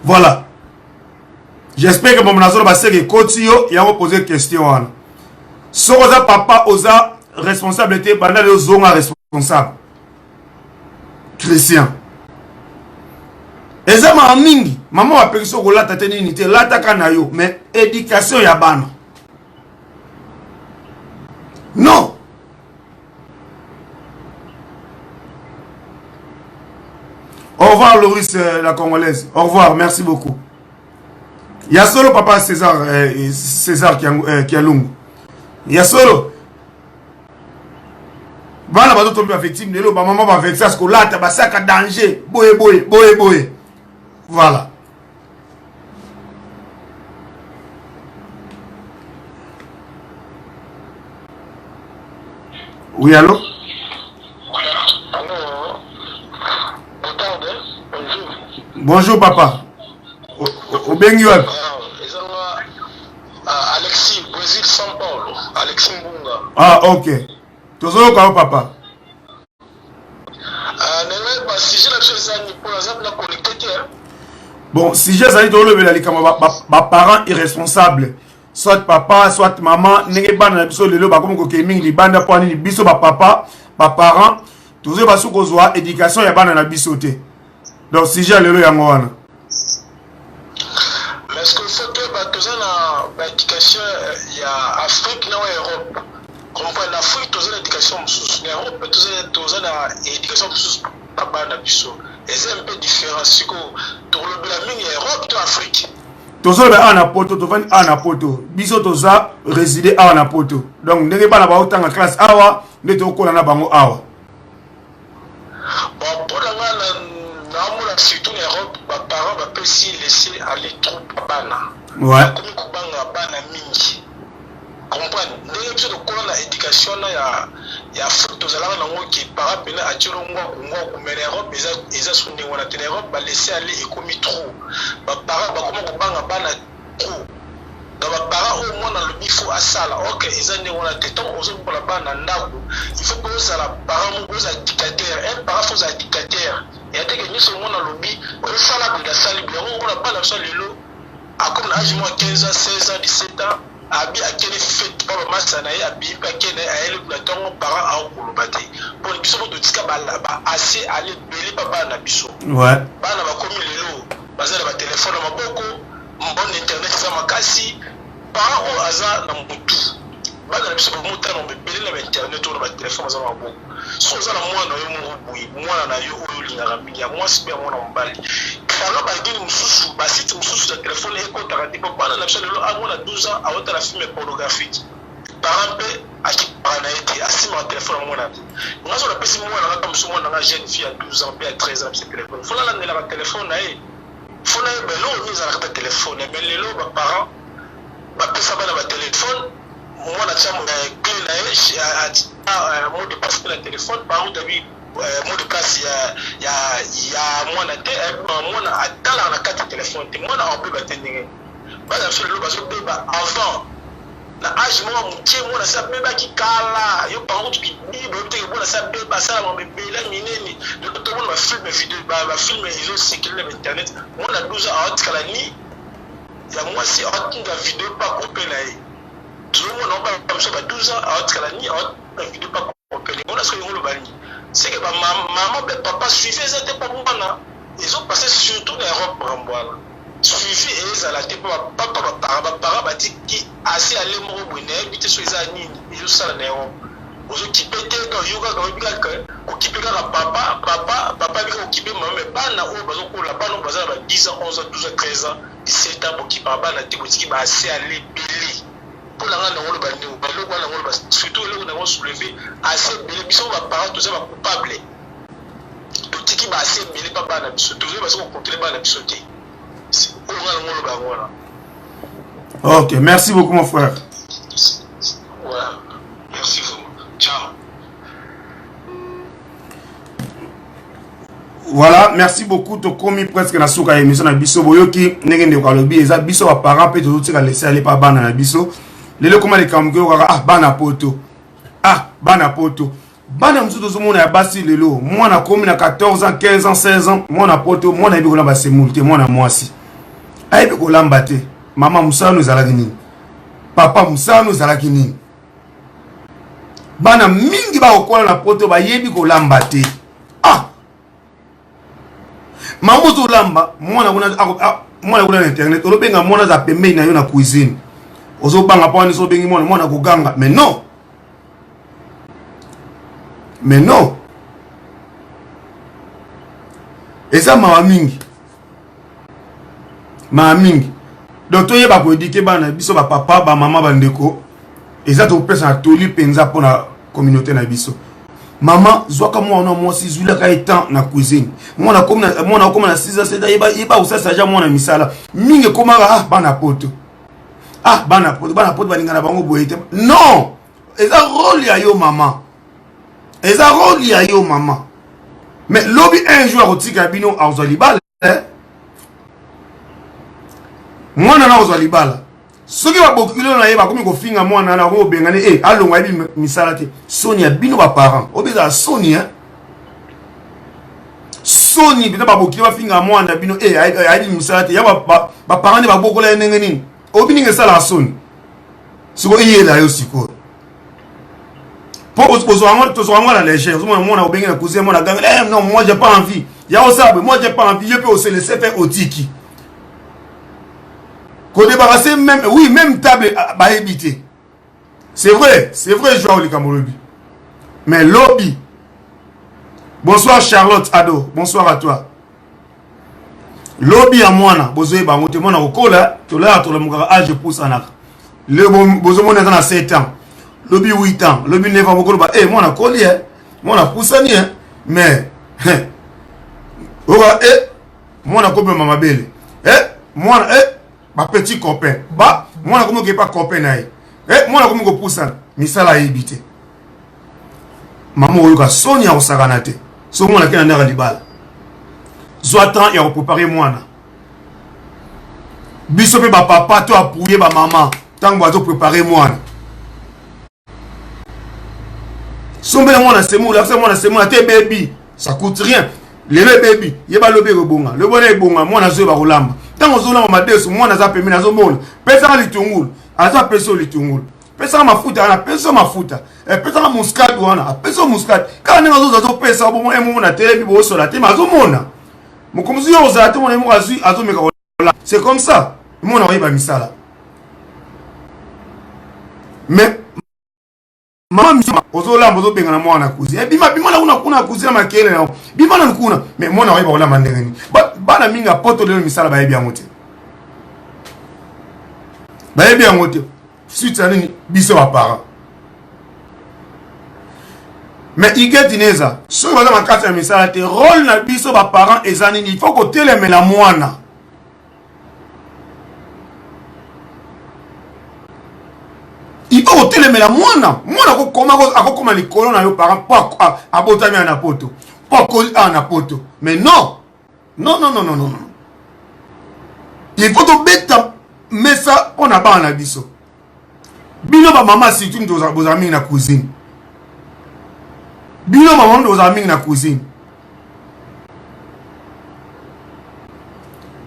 Voilà. J'espère que mon nazo va se réconcilier et on va poser une question. Soza papa, oza. Responsabilité pendant le zonga responsable Christian ezama mingi maman a pris so ko lata teni unité lata kana yo mais éducation ya bana non au revoir Loris la congolaise au revoir merci beaucoup il y a solo papa César qui a lungu il y a solo Voilà, bazo tomber ba victime lelo ba maman ba vexer parce que là ta ba saka danger. Boye. Voilà. Oui, allô? Bonjour, papa. Au Benguiol. Alexis, Brésil, São Paulo. Alexis Mbunga. Ah, ok. Toujours au papa. Bon, si j'ai ça, ma parents irresponsables. Soit papa, soit maman, n'est pas dans la biso lelo, bah comme que mingi banda pour ni biso ba papa, ba parents, toujours ba sous kozwa éducation ya bana na bisoté. Donc si j'ai lelo yango wana. Mais est-ce que faut que ba tous na éducation ya Afrique na Europe. Comme quoi l'Afrique tous l'éducation sous l'Europe, tous na éducation sous ba bana biso. Et c'est un peu différent si ko pour le la mingi Europe to Afrique. Tozo be ana poto to vani ana poto biso toza résider ana poto donc ndenge bana ba otanga classe awa ndeto kola na bango awa bon pour la na surtout en Europe ba parents ba peut si laisser aller trop bana ouais comme kubanga bana mingi comprendre ndenge biso to kola na éducation na ya photo za la na ngoki para pena a tshiro ngwa ku mena Europe eza sunde ngona te Europe ba laisser aller économie trop ba para ba comment kubanga bana trop dans ba para au moins dans le bifo à sala OK eza ne ngona te tant ozo pour la bana ndako il faut que ça la para mo boza dictateur un para faut za dictateur et ate que nyso ngona lobi o sala bi da sali bi on la bana so lelo a comme âge moi 15 ans 16 ans 17 ans abi akene fait pas masana ya abi pa kene ayele na tongo para a kolobate pour biso mo dotika ba assez aller belé papa na biso ouais bana ba komi lelo bazala ba téléphone maboko mbon internet za makasi para o aza na mutu bana biso ba muta no belé na internet o ba téléphone za maboko so za na mwana yo mo buyi mwana na yo o linga mingi ya moi sipe mwana mbali kana ba dini mususu ba site mususu za téléphone e ko tarati po bana na biso lelo a mwana 12 ans a ota la film pornographique par exemple aki bana ete asima téléphone mwana ngazo la pesi mwana na kamso mwana na jeune fille à 12 ans pe à 13 ans ce téléphone faut la ngela ba téléphone na e faut na belo ni za la téléphone mais lelo ba parents ba pesa bana ba téléphone mwana chamo clé na e mot de passe na téléphone par où d'avis mot de passe ya mwana te mwana atala na carte téléphone te mwana on peut batendre bana sur le baso pe ba avant na âge moi mutie mwana sa beba ki kala yo par contre ki bible te mwana sa beba sa mo bela mineni de tout le monde va filmer vidéo ba filmer ils ont sécurité sur internet mwana 12 ans à kala ni ya moi si on la vidéo pas coupé na e tout le monde on va comme ça 12 ans à kala ni la vidéo pas coupé on a ce que on le bani c'est que maman et papa suivaient ça pas moi ils ont passé surtout en Europe pour suivi et à la tête papa para bati qui assez aller mo bonne habiter sur les années ils sont en Europe aux occupés dans yoga dans yoga occupé là papa bi occupé maman mais bana o bazo ko la bana baza 10 ans 11 ans 12 ans 13 ans 17 ans qui papa na te botiki ba assez aller belé pour la rendre le bandi ou balo kwa la surtout là on a soulevé assez belé biso ba parents tous ba coupable botiki ba assez belé papa na biso tous ba so contrôler ba na biso te. Ok, merci beaucoup mon frère. Voilà, merci vous. Ciao. Voilà, merci beaucoup. Tu as commis presque la souka émission na biso boyoki ngende kwa lobi eza biso ba parents pe tout ka laisser aller pas bana na biso. Lelo comment les kamgo ah bana poto. Ah bana poto. Bana msuto zo mona ya basi lelo. Mwana komi na 14 ans, 15 ans, 16 ans, mwana poto, mwana ibi kolamba se multe, mwana mwasi. Aibe kolamba te. Mama musano zalaki nini? Papa musano zalaki nini? Bana mingi ba kokola na poto ba yebi kolamba te. Ah. Mamu zo lamba, mwana kuna na internet, olobenga mwana za pembe na yo na cuisine. Ozo banga pa ni so bengi mwana kuganga, mais non. Mais non. Et ça m'a mingi. Ma mingi. Donc toi yeba ko éduquer bana biso ba papa ba maman ba ndeko. Et ça to pesa toli penza pour la communauté na biso. Maman, zwaka mwana mwasi zulaka etant na cuisine. Mwana koma na 6 ans, yeba usa saja mwana misala. Mingi komaka ah bana poto. Ah bana poto balinga na bango boyete. Non! Eza rôle ya yo maman. Eza rôle ya yo maman. Mais lobby un jour otika bino azolibala. Mwana na azolibala. Soki ba bokilo na yeba komi ko finga mwana na ko bengane alonga yebi misala te. Sonia bino ba parents. Obeza Sonia. Soni bino ba bokilo ba finga mwana bino ayebi misala te. Ya ba parents ba bokola ndenge nini. Obi ninge sala Soni. Siko yela yo siko. Pour aux la légère, moi on a cousin, moi non, moi j'ai pas envie. Il y a aussi, moi j'ai pas envie, je peux aussi laisser faire au tiki. Qu'on débarrasser même, oui, même table à éviter. C'est vrai, je vois les Camerounais. Mais lobby. Bonsoir Charlotte Ado, bonsoir à toi. Lobby à moi, bozoé ba moté moi na kola, to là to le mukara âge pousse en acre. Le bozo mon dans 7 ans. Lobby 8 ans, lobby 9 ans, moi on a collé, moi on a poussé, mais, moi on a copain maman belle, moi ma petit copain, moi on a comme pas copain, moi on a comme poussé, mais ça l'a évité. Maman on a Sonia au Saranate, so moi on a qu'un air à l'ibal. Zoatan et on préparer moi na. Bisopé ba papa, toi appuyé ba maman, tant que vous préparer moi na. Sombele mwana semo, la mwana semo na te baby, ça coûte rien. Le baby, yeba lobe rebonga. Le bonne bonga, mwana zo ba rolamba. Tango zo na madeso, mwana za pemi na zo mona. Pesa litungulu, aza peso litungulu. Pesa mafuta na peso mafuta. Pesa muscat wana, peso muscat. Kana nga zo pesa bo mo na tele bi bo so la te ma zo mona. Mokomzi yo za te mona mo azu azo meka rola. C'est comme ça. Mona yeba misala. Mais maman ozola mbozo benga na mwana kuzi bima na kuna kuzi na makele na bima na kuna mais mwana wa ba la ndengeni bana minga poto le misala ba yebi amote suite ani biso ba para mais igetineza so ba na makata misala te rôle na biso ba parents ezani il faut ko telemela mwana. Il faut que mais la moine comment les colons à parents pas à botami en apoto pas en apoto mais non il faut que bête mais ça on a pas en abisso bino ba maman si tu nous aux amis na cuisine bino maman aux amis na cuisine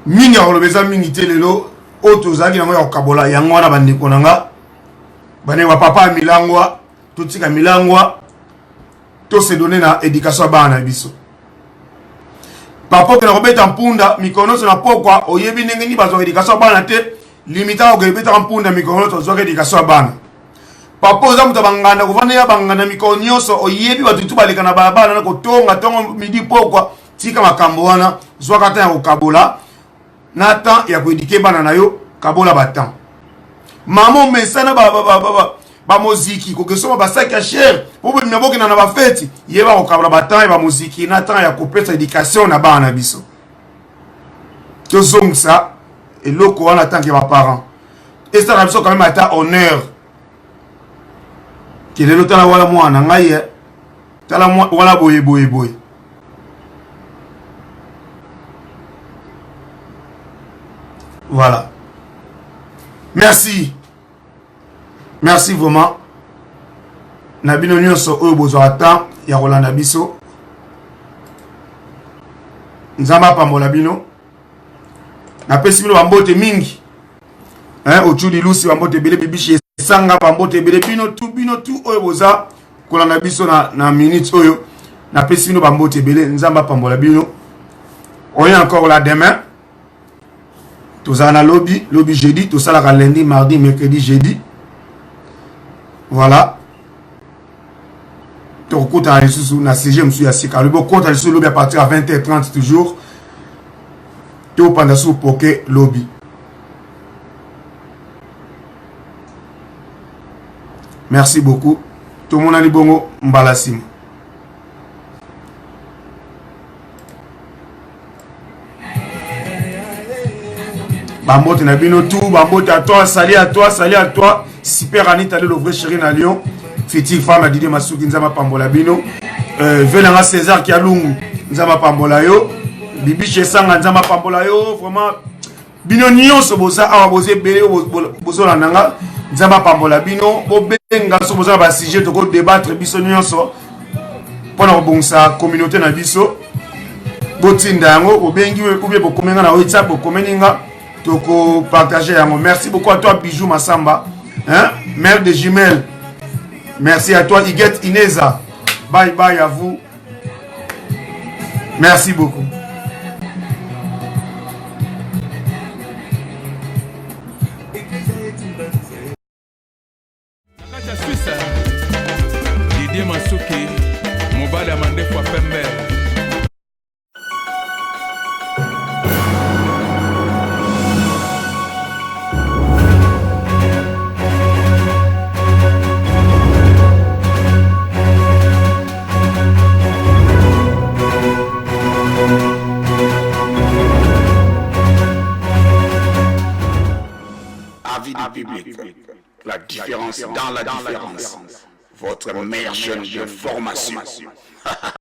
minga olobeza mingi telelo otozaki na mo ya kabola yango wana bandeko nanga bane wa papa milangwa tutika milangwa to se donner na éducation bana biso papa ke na robeta mpunda mikono so na pokwa oyebi ndenge ni bazo éducation bana te limita ko beta mpunda mikono to zo éducation bana papa za muta bangana ko vana ya bangana mikono nyonso oyebi batutu baleka na balabala na ko tonga tongo midi pokwa tika makambo wana zo kata ya kokabola na temps ya ko éduquer bana na yo kabola batan. Maman mesana ba muziki ko kesoma ba sac à cher pour me boke na ba fête yeba ko kabla batan ba muziki na temps ya kopesa éducation na bana biso to zong ça et loko wana tant que ba parents et ça biso quand même ata honneur ki le lotala wala mwana ngai tala wala boye voilà. Merci vraiment. Nabino nyonso oyo bozwa temps ya kolanda biso. Nzamba pambola bino. Na pesi bino bambote mingi. Ochudi lusi bambote bele bibishi sanga bambote bele bino tu oyo boza kolanda biso na minute oyo. Na pesi bino bambote bele nzamba pambola bino. On est encore là demain. Tous à la lobby jeudi, tout ça la lundi, mardi, mercredi, jeudi. Voilà. Tu comptes à la CG, je suis assis. Car le bon compte à le lobby à partir à 20h30 toujours. Tu au pendant sous poké lobby. Merci beaucoup. Tout le monde a dit bongo, mbalasim. Bambote na bino tout, bambote à toi, salut à toi, salut à toi. Super Anita, le vrai chéri na Lyon. Fiti femme a Didier Masuki Nzama Pambola bino. Venanga César qui a lungu Nzama Pambola yo. Bibi Chesanga Nzama Pambola yo. Vraiment, bino nyonso boza awa boze bele bozo la nanga Nzama Pambola bino. Bobenga so boza ba sujet to ko débattre biso nyonso. Pona bonsa communauté na biso. Botinda yango bobengi oubien bokomenga na WhatsApp bokomeninga. Toko partager yango. Merci beaucoup à toi Bijou Massamba, hein, mère de Jumelles. Merci à toi Iguette Ineza. Bye bye à vous. Merci beaucoup. Didier Masuki, Mobada Mande kwa Pembe. Avis du public, la différence dans la différence, votre meilleure chaîne de formation.